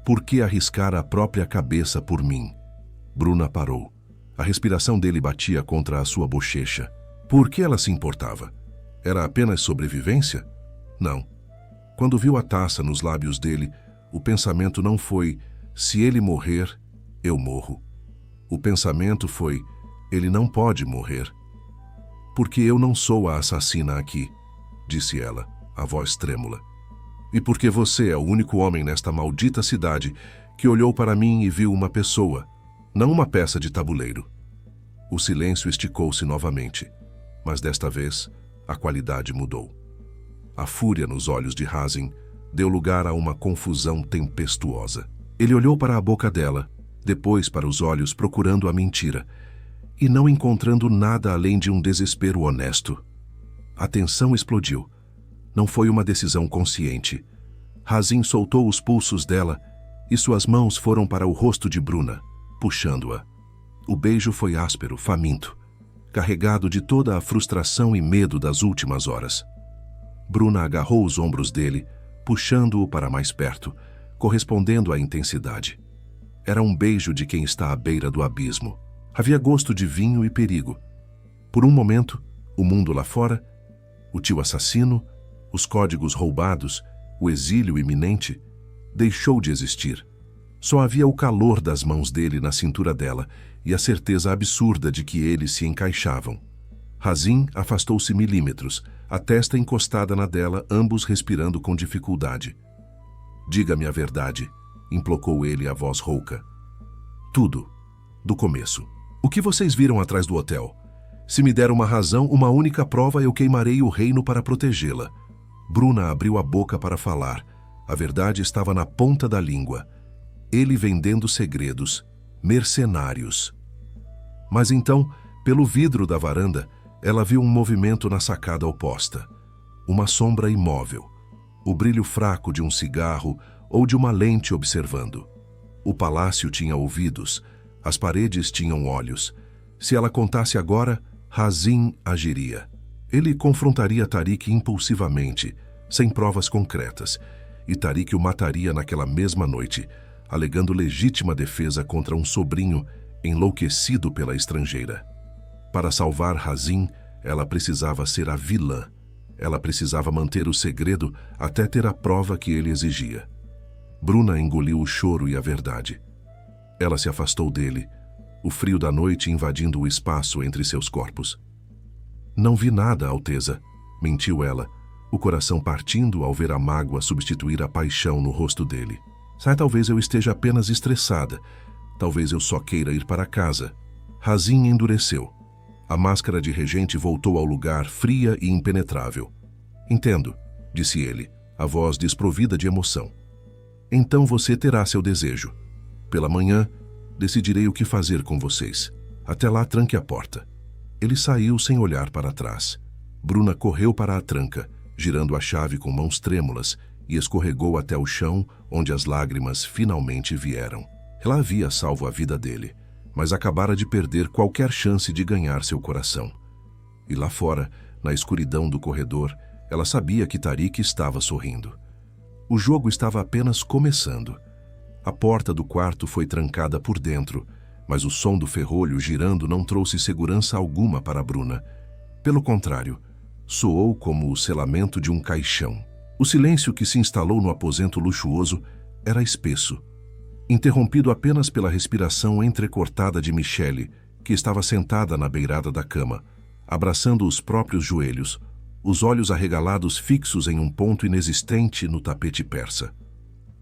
Por que arriscar a própria cabeça por mim? Bruna parou. A respiração dele batia contra a sua bochecha. Por que ela se importava? Era apenas sobrevivência? Não. Quando viu a taça nos lábios dele, o pensamento não foi: se ele morrer, eu morro. O pensamento foi: ele não pode morrer. Porque eu não sou a assassina aqui, disse ela, a voz trêmula. E porque você é o único homem nesta maldita cidade que olhou para mim e viu uma pessoa, não uma peça de tabuleiro. O silêncio esticou-se novamente, mas desta vez a qualidade mudou. A fúria nos olhos de Hazin deu lugar a uma confusão tempestuosa. Ele olhou para a boca dela, depois para os olhos procurando a mentira, e não encontrando nada além de um desespero honesto. A tensão explodiu. Não foi uma decisão consciente. Hazin soltou os pulsos dela e suas mãos foram para o rosto de Bruna, puxando-a. O beijo foi áspero, faminto, carregado de toda a frustração e medo das últimas horas. Bruna agarrou os ombros dele, puxando-o para mais perto, correspondendo à intensidade. Era um beijo de quem está à beira do abismo. Havia gosto de vinho e perigo. Por um momento, o mundo lá fora, o tio assassino, os códigos roubados, o exílio iminente, deixou de existir. Só havia o calor das mãos dele na cintura dela e a certeza absurda de que eles se encaixavam. Hazin afastou-se milímetros, a testa encostada na dela, ambos respirando com dificuldade. Diga-me a verdade, implorou ele a voz rouca. Tudo, do começo. O que vocês viram atrás do hotel? Se me der uma razão, uma única prova, eu queimarei o reino para protegê-la. Bruna abriu a boca para falar. A verdade estava na ponta da língua. Ele vendendo segredos, mercenários. Mas então, pelo vidro da varanda, ela viu um movimento na sacada oposta. Uma sombra imóvel. O brilho fraco de um cigarro ou de uma lente observando. O palácio tinha ouvidos, as paredes tinham olhos. Se ela contasse agora, Hazin agiria. Ele confrontaria Tariq impulsivamente, sem provas concretas, e Tariq o mataria naquela mesma noite, alegando legítima defesa contra um sobrinho enlouquecido pela estrangeira. Para salvar Hazin, ela precisava ser a vilã. Ela precisava manter o segredo até ter a prova que ele exigia. Bruna engoliu o choro e a verdade. Ela se afastou dele, o frio da noite invadindo o espaço entre seus corpos. Não vi nada, Alteza, mentiu ela, o coração partindo ao ver a mágoa substituir a paixão no rosto dele. Talvez eu esteja apenas estressada. Talvez eu só queira ir para casa. Hazin endureceu. A máscara de regente voltou ao lugar, fria e impenetrável. Entendo, disse ele, a voz desprovida de emoção. Então você terá seu desejo. Pela manhã, decidirei o que fazer com vocês. Até lá, tranque a porta. Ele saiu sem olhar para trás. Bruna correu para a tranca, girando a chave com mãos trêmulas, e escorregou até o chão, onde as lágrimas finalmente vieram. Ela havia salvo a vida dele, mas acabara de perder qualquer chance de ganhar seu coração. E lá fora, na escuridão do corredor, ela sabia que Tariq estava sorrindo. O jogo estava apenas começando. A porta do quarto foi trancada por dentro, mas o som do ferrolho girando não trouxe segurança alguma para Bruna. Pelo contrário, soou como o selamento de um caixão. O silêncio que se instalou no aposento luxuoso era espesso, interrompido apenas pela respiração entrecortada de Michelle, que estava sentada na beirada da cama, abraçando os próprios joelhos, os olhos arregalados fixos em um ponto inexistente no tapete persa.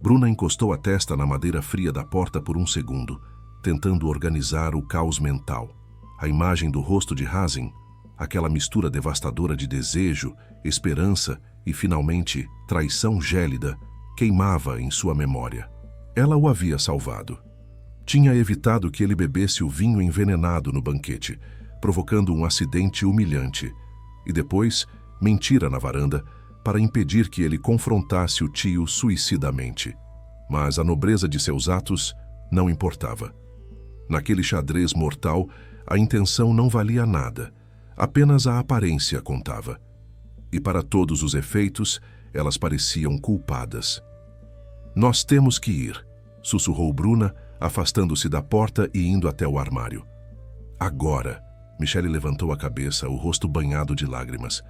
Bruna encostou a testa na madeira fria da porta por um segundo, tentando organizar o caos mental. A imagem do rosto de Hazin, aquela mistura devastadora de desejo, esperança e, finalmente, traição gélida, queimava em sua memória. Ela o havia salvado. Tinha evitado que ele bebesse o vinho envenenado no banquete, provocando um acidente humilhante. e depois mentira na varanda para impedir que ele confrontasse o tio suicidamente. Mas a nobreza de seus atos não importava. Naquele xadrez mortal, a intenção não valia nada, apenas a aparência contava. E para todos os efeitos, elas pareciam culpadas. "Nós temos que ir", sussurrou Bruna, afastando-se da porta e indo até o armário. "Agora", Michelle levantou a cabeça, o rosto banhado de lágrimas.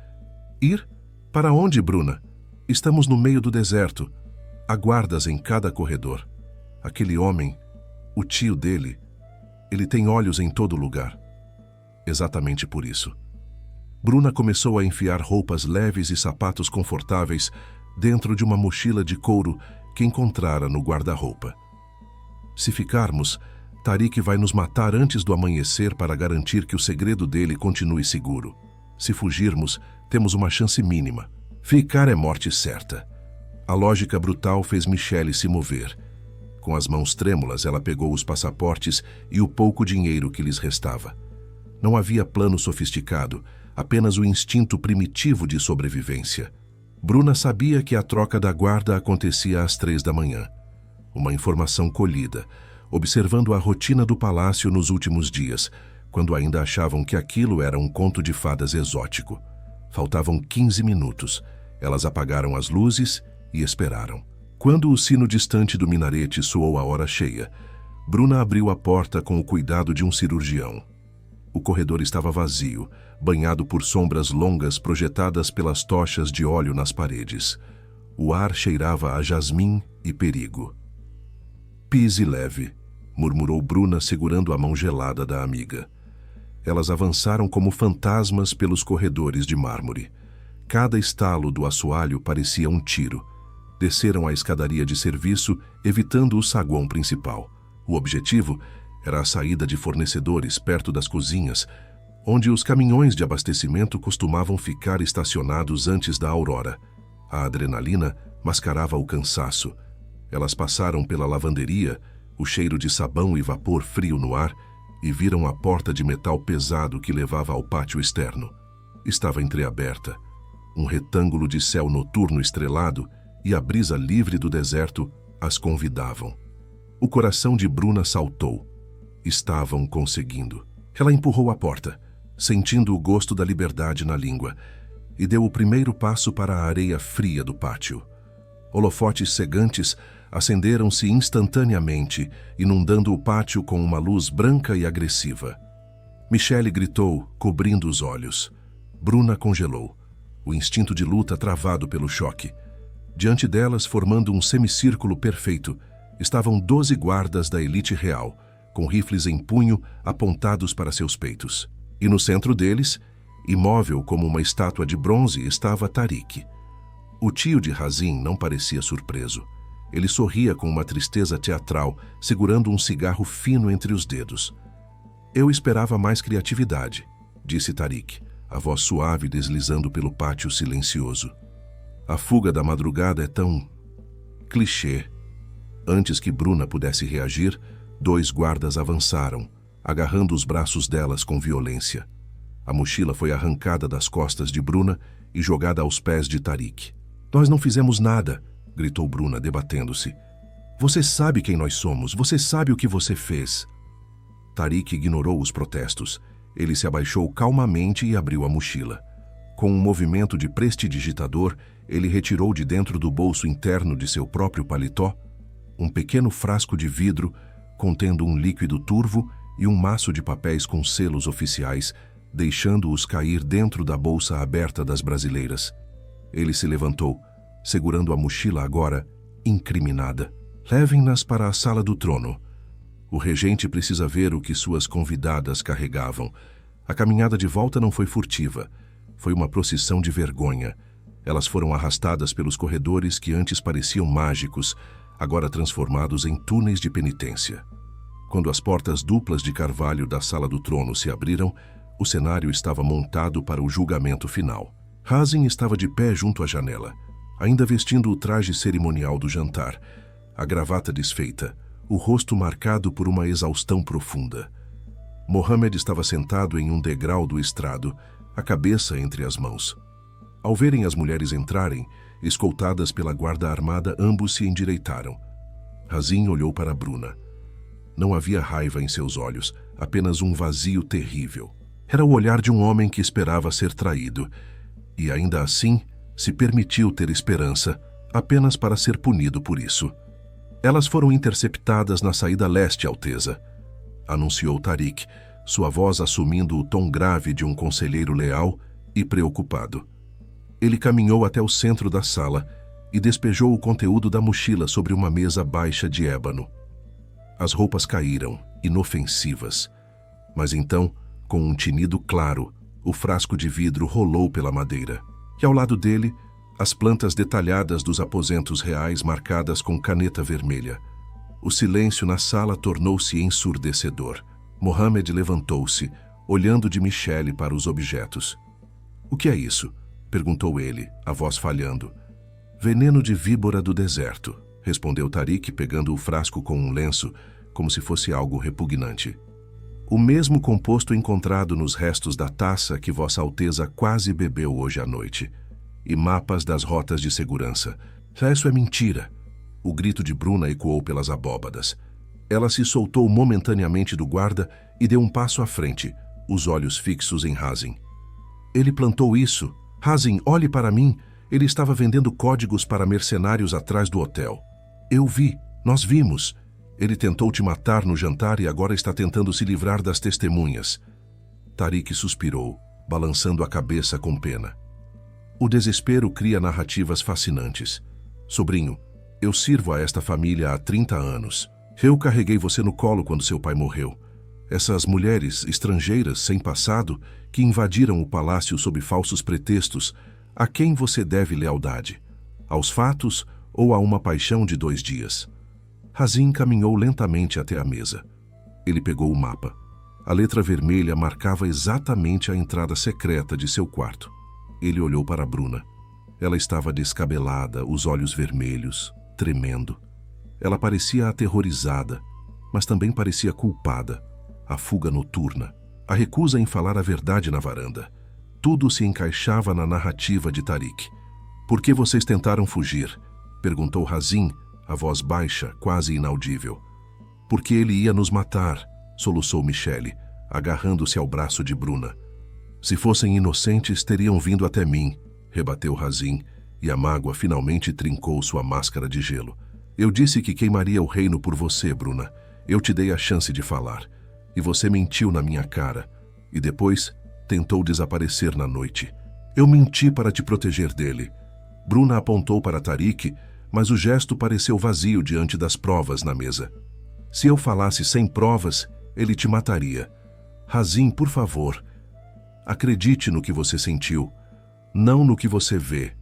"Ir? Para onde, Bruna? Estamos no meio do deserto. Há guardas em cada corredor. Aquele homem, o tio dele, ele tem olhos em todo lugar." Exatamente por isso. Bruna começou a enfiar roupas leves e sapatos confortáveis dentro de uma mochila de couro que encontrara no guarda-roupa. "Se ficarmos, Tariq vai nos matar antes do amanhecer para garantir que o segredo dele continue seguro. Se fugirmos, temos uma chance mínima. Ficar é morte certa." A lógica brutal fez Michelle se mover. Com as mãos trêmulas, ela pegou os passaportes e o pouco dinheiro que lhes restava. Não havia plano sofisticado, apenas o instinto primitivo de sobrevivência. Bruna sabia que a troca da guarda acontecia às 3 da manhã. Uma informação colhida, observando a rotina do palácio nos últimos dias, quando ainda achavam que aquilo era um conto de fadas exótico. Faltavam 15 minutos. Elas apagaram as luzes e esperaram. Quando o sino distante do minarete soou a hora cheia, Bruna abriu a porta com o cuidado de um cirurgião. O corredor estava vazio, banhado por sombras longas projetadas pelas tochas de óleo nas paredes. O ar cheirava a jasmim e perigo. "Pise leve", murmurou Bruna segurando a mão gelada da amiga. Elas avançaram como fantasmas pelos corredores de mármore. Cada estalo do assoalho parecia um tiro. Desceram a escadaria de serviço, evitando o saguão principal. O objetivo era a saída de fornecedores perto das cozinhas, onde os caminhões de abastecimento costumavam ficar estacionados antes da aurora. A adrenalina mascarava o cansaço. Elas passaram pela lavanderia, o cheiro de sabão e vapor frio no ar, e viram a porta de metal pesado que levava ao pátio externo. Estava entreaberta. Um retângulo de céu noturno estrelado e a brisa livre do deserto as convidavam. O coração de Bruna saltou. Estavam conseguindo. Ela empurrou a porta, sentindo o gosto da liberdade na língua, e deu o primeiro passo para a areia fria do pátio. Holofotes cegantes acenderam-se instantaneamente, inundando o pátio com uma luz branca e agressiva. Michelle gritou, cobrindo os olhos. Bruna congelou, o instinto de luta travado pelo choque. Diante delas, formando um semicírculo perfeito, estavam 12 guardas da elite real, com rifles em punho apontados para seus peitos. E no centro deles, imóvel como uma estátua de bronze, estava Tariq. O tio de Razin não parecia surpreso. Ele sorria com uma tristeza teatral, segurando um cigarro fino entre os dedos. "Eu esperava mais criatividade", disse Tariq, a voz suave deslizando pelo pátio silencioso. "A fuga da madrugada é tão... clichê." Antes que Bruna pudesse reagir, 2 guardas avançaram, agarrando os braços delas com violência. A mochila foi arrancada das costas de Bruna e jogada aos pés de Tariq. "Nós não fizemos nada", gritou Bruna, debatendo-se. "Você sabe quem nós somos, você sabe o que você fez." Tariq ignorou os protestos. Ele se abaixou calmamente e abriu a mochila. Com um movimento de prestidigitador, ele retirou de dentro do bolso interno de seu próprio paletó um pequeno frasco de vidro contendo um líquido turvo e um maço de papéis com selos oficiais, deixando-os cair dentro da bolsa aberta das brasileiras. Ele se levantou, segurando a mochila agora incriminada. "Levem-nas para a sala do trono. O regente precisa ver o que suas convidadas carregavam." A caminhada de volta não foi furtiva. Foi uma procissão de vergonha. Elas foram arrastadas pelos corredores que antes pareciam mágicos, agora transformados em túneis de penitência. Quando as portas duplas de carvalho da sala do trono se abriram, o cenário estava montado para o julgamento final. Razin estava de pé junto à janela, ainda vestindo o traje cerimonial do jantar, a gravata desfeita, o rosto marcado por uma exaustão profunda. Mohammed estava sentado em um degrau do estrado, a cabeça entre as mãos. Ao verem as mulheres entrarem, escoltadas pela guarda armada, ambos se endireitaram. Razin olhou para Bruna. Não havia raiva em seus olhos, apenas um vazio terrível. Era o olhar de um homem que esperava ser traído, e ainda assim se permitiu ter esperança, apenas para ser punido por isso. Elas foram interceptadas na saída leste, Alteza, anunciou Tariq, sua voz assumindo o tom grave de um conselheiro leal e preocupado. Ele caminhou até o centro da sala e despejou o conteúdo da mochila sobre uma mesa baixa de ébano. As roupas caíram, inofensivas, mas então, com um tinido claro, o frasco de vidro rolou pela madeira, e ao lado dele, as plantas detalhadas dos aposentos reais marcadas com caneta vermelha. O silêncio na sala tornou-se ensurdecedor. Mohammed levantou-se, olhando de Michelle para os objetos. "O que é isso?" perguntou ele, a voz falhando. "Veneno de víbora do deserto", respondeu Tariq, pegando o frasco com um lenço, como se fosse algo repugnante. "O mesmo composto encontrado nos restos da taça que Vossa Alteza quase bebeu hoje à noite. E mapas das rotas de segurança. Isso é mentira." O grito de Bruna ecoou pelas abóbadas. Ela se soltou momentaneamente do guarda e deu um passo à frente, os olhos fixos em Razin. "Ele plantou isso. Razin, olhe para mim. Ele estava vendendo códigos para mercenários atrás do hotel. Eu vi. Nós vimos. Ele tentou te matar no jantar e agora está tentando se livrar das testemunhas." Tariq suspirou, balançando a cabeça com pena. "O desespero cria narrativas fascinantes. Sobrinho, eu sirvo a esta família há 30 anos. Eu carreguei você no colo quando seu pai morreu. Essas mulheres estrangeiras sem passado que invadiram o palácio sob falsos pretextos, a quem você deve lealdade? Aos fatos ou a uma paixão de 2 dias? Razin caminhou lentamente até a mesa. Ele pegou o mapa. A letra vermelha marcava exatamente a entrada secreta de seu quarto. Ele olhou para Bruna. Ela estava descabelada, os olhos vermelhos, tremendo. Ela parecia aterrorizada, mas também parecia culpada. A fuga noturna, a recusa em falar a verdade na varanda. Tudo se encaixava na narrativa de Tariq. "Por que vocês tentaram fugir?" perguntou Razin, a voz baixa, quase inaudível. "Porque ele ia nos matar", soluçou Michelle, agarrando-se ao braço de Bruna. "Se fossem inocentes, teriam vindo até mim", rebateu Razin, e a mágoa finalmente trincou sua máscara de gelo. "Eu disse que queimaria o reino por você, Bruna. Eu te dei a chance de falar. E você mentiu na minha cara. E depois tentou desaparecer na noite. Eu menti para te proteger dele." Bruna apontou para Tariq, mas o gesto pareceu vazio diante das provas na mesa. "Se eu falasse sem provas, ele te mataria. Razin, por favor, acredite no que você sentiu, não no que você vê."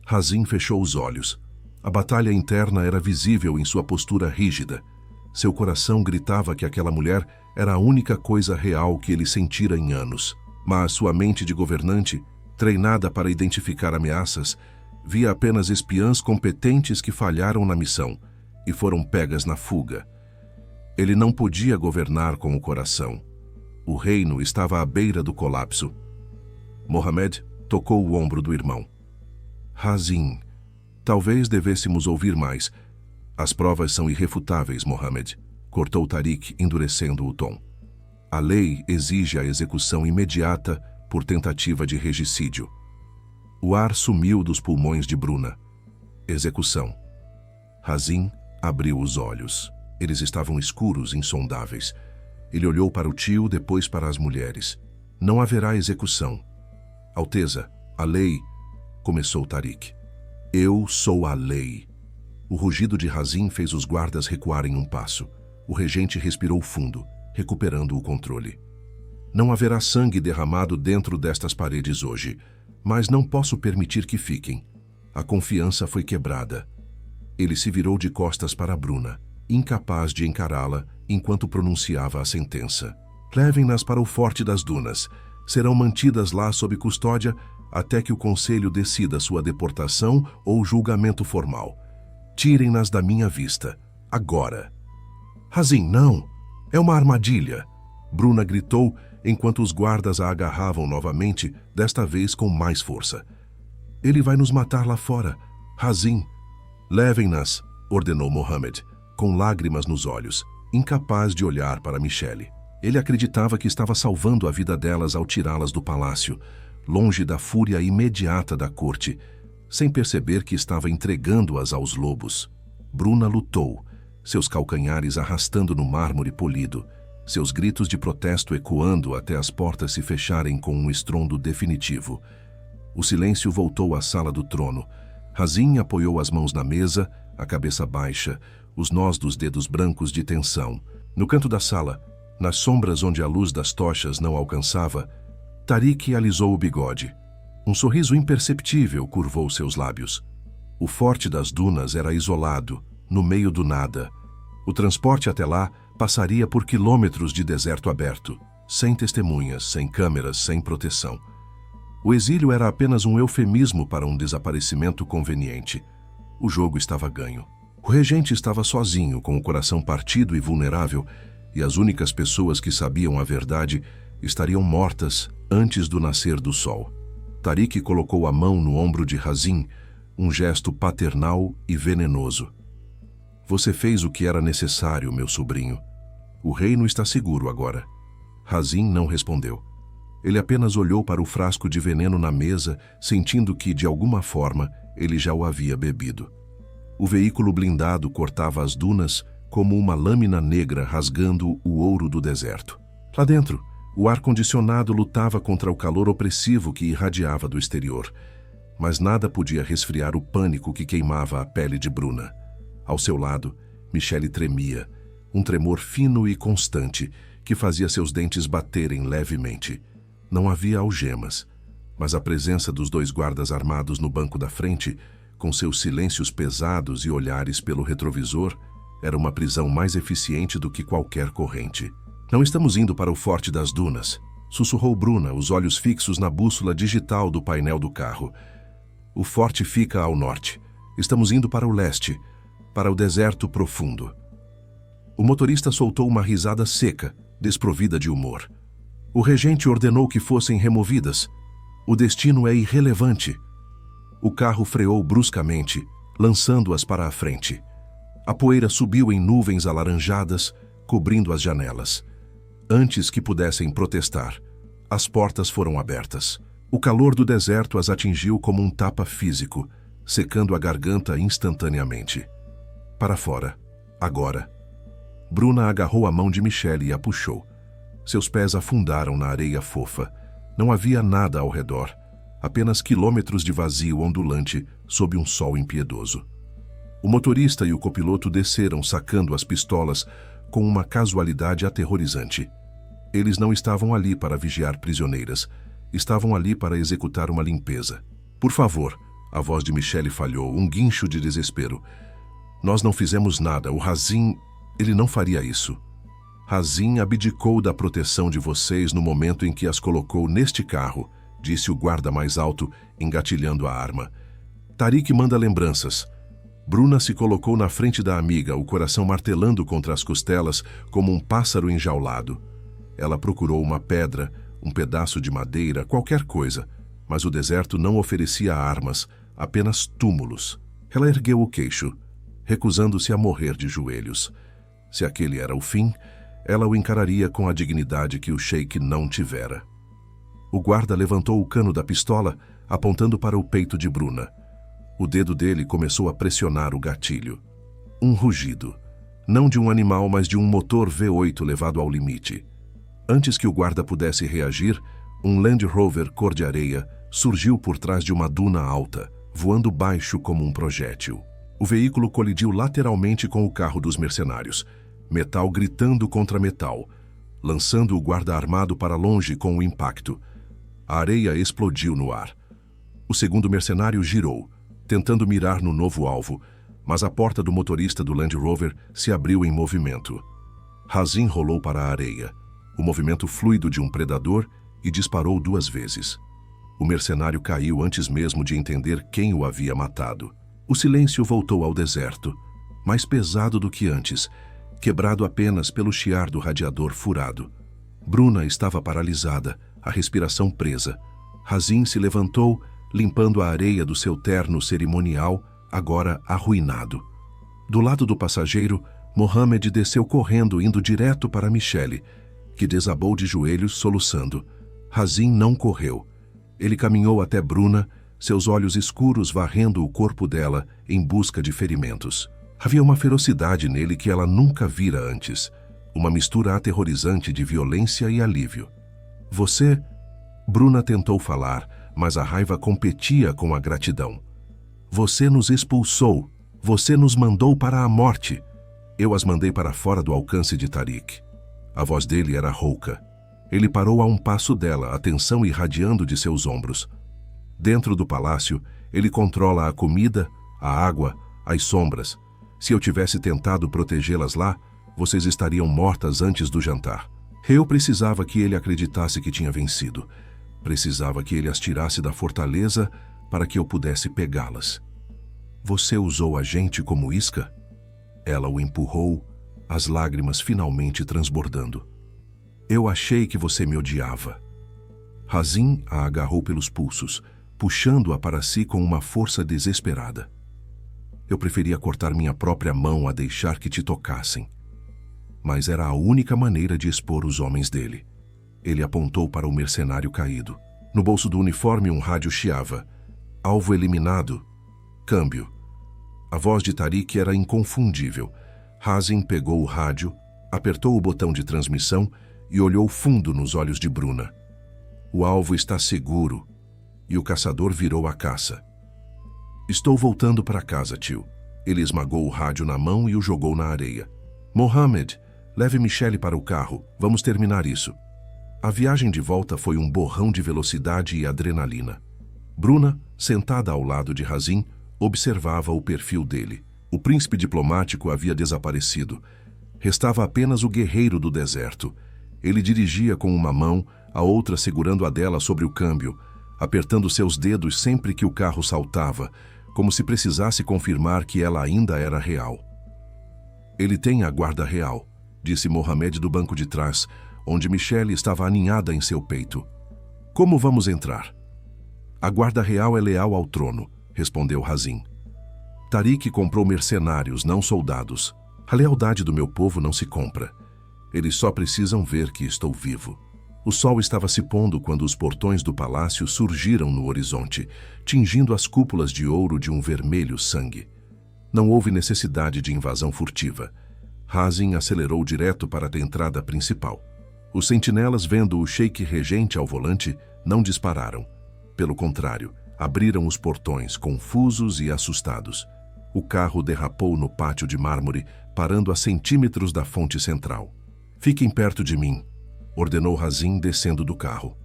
Razin fechou os olhos. A batalha interna era visível em sua postura rígida. Seu coração gritava que aquela mulher era a única coisa real que ele sentira em anos. Mas sua mente de governante, treinada para identificar ameaças, via apenas espiãs competentes que falharam na missão e foram pegas na fuga. Ele não podia governar com o coração. O reino estava à beira do colapso. Mohammed tocou o ombro do irmão. "Razin, talvez devêssemos ouvir mais." "As provas são irrefutáveis, Mohammed", cortou Tariq, endurecendo o tom. "A lei exige a execução imediata por tentativa de regicídio." O ar sumiu dos pulmões de Bruna. Execução. Razin abriu os olhos. Eles estavam escuros, insondáveis. Ele olhou para o tio, depois para as mulheres. "Não haverá execução." "Alteza, a lei..." começou Tariq. "Eu sou a lei." O rugido de Razin fez os guardas recuarem um passo. O regente respirou fundo, recuperando o controle. "Não haverá sangue derramado dentro destas paredes hoje, mas não posso permitir que fiquem." A confiança foi quebrada. Ele se virou de costas para Bruna, incapaz de encará-la enquanto pronunciava a sentença. "Levem-nas para o Forte das Dunas. Serão mantidas lá sob custódia até que o conselho decida sua deportação ou julgamento formal. Tirem-nas da minha vista, agora." "Razin, não! É uma armadilha!" Bruna gritou enquanto os guardas a agarravam novamente, desta vez com mais força. Ele vai nos matar lá fora. Hazin. Levem-nas, ordenou Mohammed, com lágrimas nos olhos, incapaz de olhar para Michelle. Ele acreditava que estava salvando a vida delas ao tirá-las do palácio, longe da fúria imediata da corte, sem perceber que estava entregando-as aos lobos. Bruna lutou, seus calcanhares arrastando no mármore polido, seus gritos de protesto ecoando até as portas se fecharem com um estrondo definitivo. O silêncio voltou à sala do trono. Hazin apoiou as mãos na mesa, a cabeça baixa, os nós dos dedos brancos de tensão. No canto da sala, nas sombras onde a luz das tochas não alcançava, Tariq alisou o bigode. Um sorriso imperceptível curvou seus lábios. O forte das dunas era isolado, no meio do nada. O transporte até lá passaria por quilômetros de deserto aberto, sem testemunhas, sem câmeras, sem proteção. O exílio era apenas um eufemismo para um desaparecimento conveniente. O jogo estava ganho. O regente estava sozinho, com o coração partido e vulnerável, e as únicas pessoas que sabiam a verdade estariam mortas antes do nascer do sol. Tariq colocou a mão no ombro de Hazin, um gesto paternal e venenoso. Você fez o que era necessário, meu sobrinho. O reino está seguro agora. Hazin não respondeu. Ele apenas olhou para o frasco de veneno na mesa, sentindo que, de alguma forma, ele já o havia bebido. O veículo blindado cortava as dunas como uma lâmina negra rasgando o ouro do deserto. Lá dentro, o ar-condicionado lutava contra o calor opressivo que irradiava do exterior, mas nada podia resfriar o pânico que queimava a pele de Bruna. Ao seu lado, Michelle tremia, um tremor fino e constante que fazia seus dentes baterem levemente. Não havia algemas, mas a presença dos dois guardas armados no banco da frente, com seus silêncios pesados e olhares pelo retrovisor, era uma prisão mais eficiente do que qualquer corrente. Não estamos indo para o Forte das Dunas, sussurrou Bruna, os olhos fixos na bússola digital do painel do carro. O forte fica ao norte. Estamos indo para o leste, para o deserto profundo. O motorista soltou uma risada seca, desprovida de humor. O regente ordenou que fossem removidas. O destino é irrelevante. O carro freou bruscamente, lançando-as para a frente. A poeira subiu em nuvens alaranjadas, cobrindo as janelas. Antes que pudessem protestar, as portas foram abertas. O calor do deserto as atingiu como um tapa físico, secando a garganta instantaneamente. Para fora, agora. Bruna agarrou a mão de Michelle e a puxou. Seus pés afundaram na areia fofa. Não havia nada ao redor, apenas quilômetros de vazio ondulante sob um sol impiedoso. O motorista e o copiloto desceram sacando as pistolas com uma casualidade aterrorizante. Eles não estavam ali para vigiar prisioneiras, estavam ali para executar uma limpeza. Por favor, a voz de Michelle falhou, um guincho de desespero. Nós não fizemos nada, o Hazin, ele não faria isso. Hazin abdicou da proteção de vocês no momento em que as colocou neste carro, disse o guarda mais alto, engatilhando a arma. Tariq manda lembranças. Bruna se colocou na frente da amiga, o coração martelando contra as costelas como um pássaro enjaulado. Ela procurou uma pedra, um pedaço de madeira, qualquer coisa, mas o deserto não oferecia armas, apenas túmulos. Ela ergueu o queixo, recusando-se a morrer de joelhos. Se aquele era o fim, ela o encararia com a dignidade que o sheik não tivera. O guarda levantou o cano da pistola, apontando para o peito de Bruna. O dedo dele começou a pressionar o gatilho. Um rugido. Não de um animal, mas de um motor V8 levado ao limite. Antes que o guarda pudesse reagir, um Land Rover cor de areia surgiu por trás de uma duna alta, voando baixo como um projétil. O veículo colidiu lateralmente com o carro dos mercenários, metal gritando contra metal, lançando o guarda armado para longe com o impacto. A areia explodiu no ar. O segundo mercenário girou, tentando mirar no novo alvo, mas a porta do motorista do Land Rover se abriu em movimento. Hazin rolou para a areia, o movimento fluido de um predador, e disparou 2 vezes. O mercenário caiu antes mesmo de entender quem o havia matado. O silêncio voltou ao deserto, mais pesado do que antes, quebrado apenas pelo chiar do radiador furado. Bruna estava paralisada, a respiração presa. Razin se levantou, limpando a areia do seu terno cerimonial, agora arruinado. Do lado do passageiro, Mohammed desceu correndo, indo direto para Michelle, que desabou de joelhos, soluçando. Razin não correu. Ele caminhou até Bruna, seus olhos escuros varrendo o corpo dela em busca de ferimentos. Havia uma ferocidade nele que ela nunca vira antes, uma mistura aterrorizante de violência e alívio. Você... Bruna tentou falar, mas a raiva competia com a gratidão. Você nos expulsou. Você nos mandou para a morte. Eu as mandei para fora do alcance de Tariq. A voz dele era rouca. Ele parou a um passo dela, a tensão irradiando de seus ombros. Dentro do palácio, ele controla a comida, a água, as sombras. Se eu tivesse tentado protegê-las lá, vocês estariam mortas antes do jantar. Eu precisava que ele acreditasse que tinha vencido. Precisava que ele as tirasse da fortaleza para que eu pudesse pegá-las. Você usou a gente como isca? Ela o empurrou, as lágrimas finalmente transbordando. Eu achei que você me odiava. Razin a agarrou pelos pulsos, puxando-a para si com uma força desesperada. Eu preferia cortar minha própria mão a deixar que te tocassem. Mas era a única maneira de expor os homens dele. Ele apontou para o mercenário caído. No bolso do uniforme um rádio chiava. Alvo eliminado. Câmbio. A voz de Tariq era inconfundível. Razin pegou o rádio, apertou o botão de transmissão e olhou fundo nos olhos de Bruna. O alvo está seguro. E o caçador virou a caça. Estou voltando para casa, tio. Ele esmagou o rádio na mão e o jogou na areia. Mohammed, leve Michelle para o carro. Vamos terminar isso. A viagem de volta foi um borrão de velocidade e adrenalina. Bruna, sentada ao lado de Razin, observava o perfil dele. O príncipe diplomático havia desaparecido. Restava apenas o guerreiro do deserto. Ele dirigia com uma mão, a outra segurando a dela sobre o câmbio, apertando seus dedos sempre que o carro saltava, como se precisasse confirmar que ela ainda era real. Ele tem a guarda real, disse Mohammed do banco de trás, onde Michelle estava aninhada em seu peito. Como vamos entrar? A guarda real é leal ao trono, respondeu Razin. Tariq comprou mercenários, não soldados. A lealdade do meu povo não se compra. Eles só precisam ver que estou vivo. O sol estava se pondo quando os portões do palácio surgiram no horizonte, tingindo as cúpulas de ouro de um vermelho sangue. Não houve necessidade de invasão furtiva. Razin acelerou direto para a entrada principal. Os sentinelas, vendo o sheik regente ao volante, não dispararam. Pelo contrário, abriram os portões, confusos e assustados. O carro derrapou no pátio de mármore, parando a centímetros da fonte central. Fiquem perto de mim, ordenou Razin descendo do carro.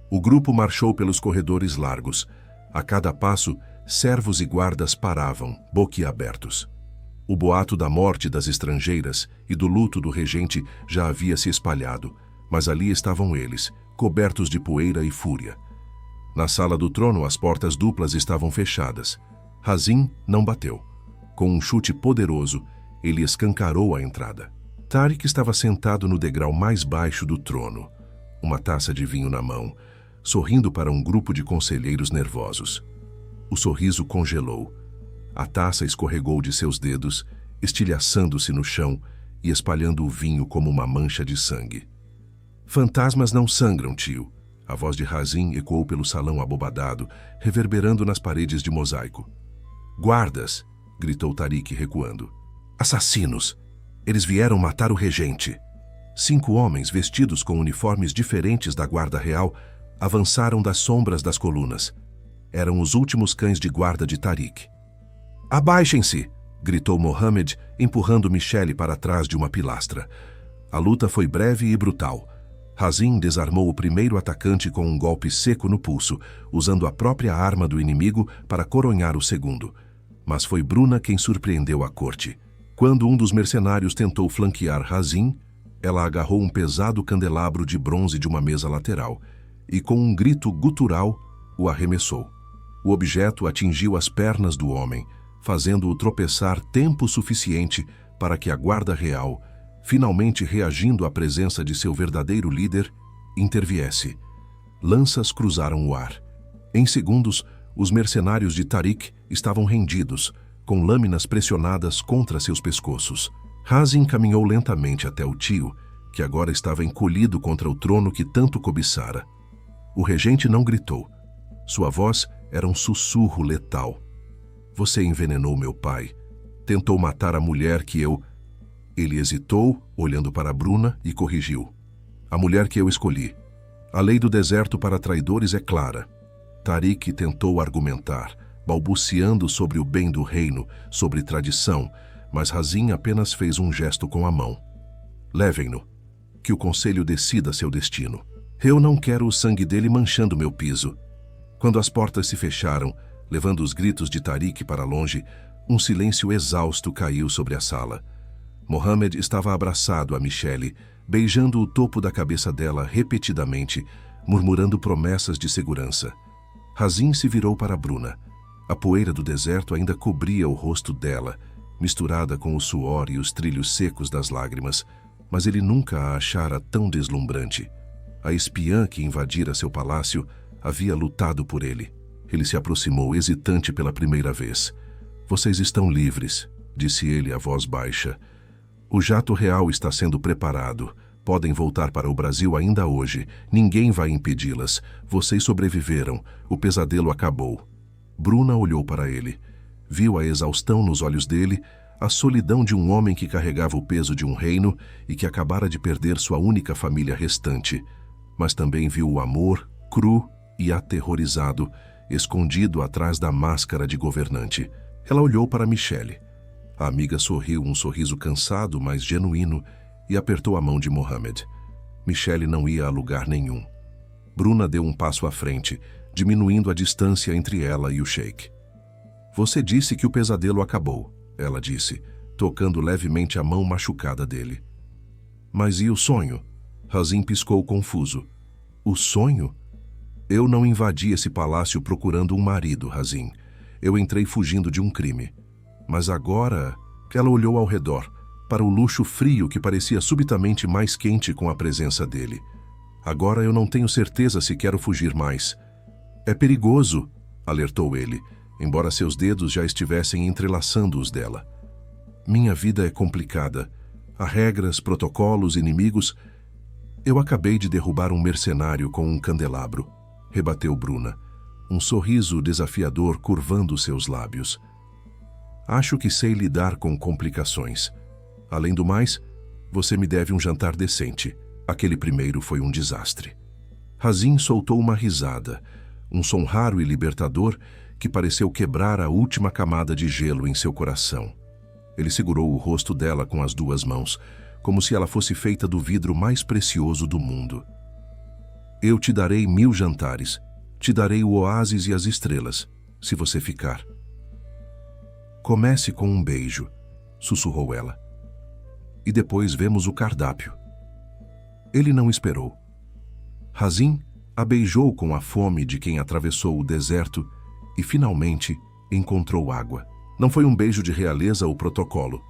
O grupo marchou pelos corredores largos. A cada passo, servos e guardas paravam, boquiabertos. O boato da morte das estrangeiras e do luto do regente já havia se espalhado, mas ali estavam eles, cobertos de poeira e fúria. Na sala do trono, as portas duplas estavam fechadas. Razin não bateu. Com um chute poderoso, ele escancarou a entrada. Tariq estava sentado no degrau mais baixo do trono, uma taça de vinho na mão, sorrindo para um grupo de conselheiros nervosos. O sorriso congelou. A taça escorregou de seus dedos, estilhaçando-se no chão e espalhando o vinho como uma mancha de sangue. Fantasmas não sangram, tio. A voz de Razin ecoou pelo salão abobadado, reverberando nas paredes de mosaico. Guardas! Gritou Tariq recuando. Assassinos! Eles vieram matar o regente. 5 homens vestidos com uniformes diferentes da guarda real avançaram das sombras das colunas. Eram os últimos cães de guarda de Tariq. Abaixem-se! Gritou Mohammed, empurrando Michelle para trás de uma pilastra. A luta foi breve e brutal. Razin desarmou o primeiro atacante com um golpe seco no pulso, usando a própria arma do inimigo para coronhar o segundo. Mas foi Bruna quem surpreendeu a corte. Quando um dos mercenários tentou flanquear Razin, ela agarrou um pesado candelabro de bronze de uma mesa lateral e, com um grito gutural, o arremessou. O objeto atingiu as pernas do homem, fazendo-o tropeçar tempo suficiente para que a guarda real finalmente reagindo à presença de seu verdadeiro líder, interviesse. Lanças cruzaram o ar. Em segundos, os mercenários de Tariq estavam rendidos, com lâminas pressionadas contra seus pescoços. Hazin caminhou lentamente até o tio, que agora estava encolhido contra o trono que tanto cobiçara. O regente não gritou. Sua voz era um sussurro letal. Você envenenou meu pai. Tentou matar a mulher que eu... Ele hesitou, olhando para Bruna, e corrigiu. A mulher que eu escolhi. A lei do deserto para traidores é clara. Tariq tentou argumentar, balbuciando sobre o bem do reino, sobre tradição, mas Hazin apenas fez um gesto com a mão. Levem-no. Que o conselho decida seu destino. Eu não quero o sangue dele manchando meu piso. Quando as portas se fecharam, levando os gritos de Tariq para longe, um silêncio exausto caiu sobre a sala. Mohammed estava abraçado a Michelle, beijando o topo da cabeça dela repetidamente, murmurando promessas de segurança. Hazin se virou para Bruna. A poeira do deserto ainda cobria o rosto dela, misturada com o suor e os trilhos secos das lágrimas, mas ele nunca a achara tão deslumbrante. A espiã que invadira seu palácio havia lutado por ele. Ele se aproximou, hesitante pela primeira vez. Vocês estão livres, disse ele a voz baixa. O jato real está sendo preparado. Podem voltar para o Brasil ainda hoje. Ninguém vai impedi-las. Vocês sobreviveram. O pesadelo acabou. Bruna olhou para ele. Viu a exaustão nos olhos dele, a solidão de um homem que carregava o peso de um reino e que acabara de perder sua única família restante. Mas também viu o amor, cru e aterrorizado, escondido atrás da máscara de governante. Ela olhou para Michelle. A amiga sorriu um sorriso cansado, mas genuíno, e apertou a mão de Mohammed. Michelle não ia a lugar nenhum. Bruna deu um passo à frente, diminuindo a distância entre ela e o sheik. Você disse que o pesadelo acabou, ela disse, tocando levemente a mão machucada dele. Mas e o sonho? Hazin piscou confuso. O sonho? Eu não invadi esse palácio procurando um marido, Hazin. Eu entrei fugindo de um crime. Mas agora... Ela olhou ao redor, para o luxo frio que parecia subitamente mais quente com a presença dele. Agora eu não tenho certeza se quero fugir mais. É perigoso, alertou ele, embora seus dedos já estivessem entrelaçando os dela. Minha vida é complicada. Há regras, protocolos, inimigos... Eu acabei de derrubar um mercenário com um candelabro, rebateu Bruna, um sorriso desafiador curvando seus lábios. Acho que sei lidar com complicações. Além do mais, você me deve um jantar decente. Aquele primeiro foi um desastre. Hazin soltou uma risada, um som raro e libertador que pareceu quebrar a última camada de gelo em seu coração. Ele segurou o rosto dela com as duas mãos, como se ela fosse feita do vidro mais precioso do mundo. Eu te darei 1000 jantares, te darei o oásis e as estrelas, se você ficar. Comece com um beijo, sussurrou ela. E depois vemos o cardápio. Ele não esperou. Hazin a beijou com a fome de quem atravessou o deserto e, finalmente, encontrou água. Não foi um beijo de realeza ou protocolo,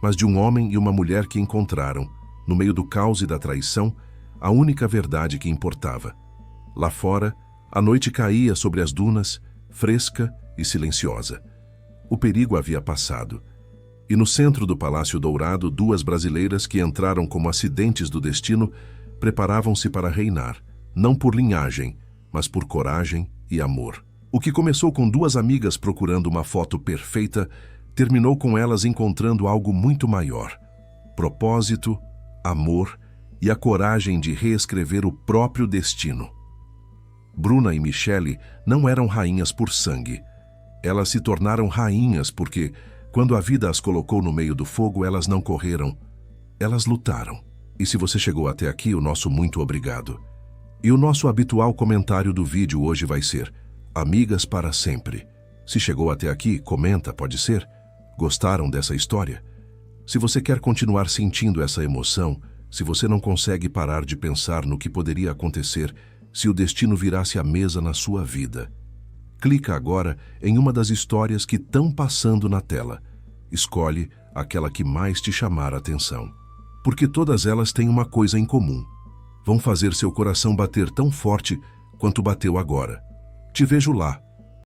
mas de um homem e uma mulher que encontraram, no meio do caos e da traição, a única verdade que importava. Lá fora, a noite caía sobre as dunas, fresca e silenciosa. O perigo havia passado. E no centro do Palácio Dourado, 2 brasileiras que entraram como acidentes do destino preparavam-se para reinar, não por linhagem, mas por coragem e amor. O que começou com 2 amigas procurando uma foto perfeita, terminou com elas encontrando algo muito maior: propósito, amor e a coragem de reescrever o próprio destino. Bruna e Michelle não eram rainhas por sangue. Elas se tornaram rainhas porque, quando a vida as colocou no meio do fogo, elas não correram, elas lutaram. E se você chegou até aqui, o nosso muito obrigado. E o nosso habitual comentário do vídeo hoje vai ser: amigas para sempre. Se chegou até aqui, comenta, pode ser? Gostaram dessa história? Se você quer continuar sentindo essa emoção, se você não consegue parar de pensar no que poderia acontecer se o destino virasse a mesa na sua vida, clica agora em uma das histórias que estão passando na tela. Escolhe aquela que mais te chamar a atenção. porque todas elas têm uma coisa em comum. Vão fazer seu coração bater tão forte quanto bateu agora. Te vejo lá,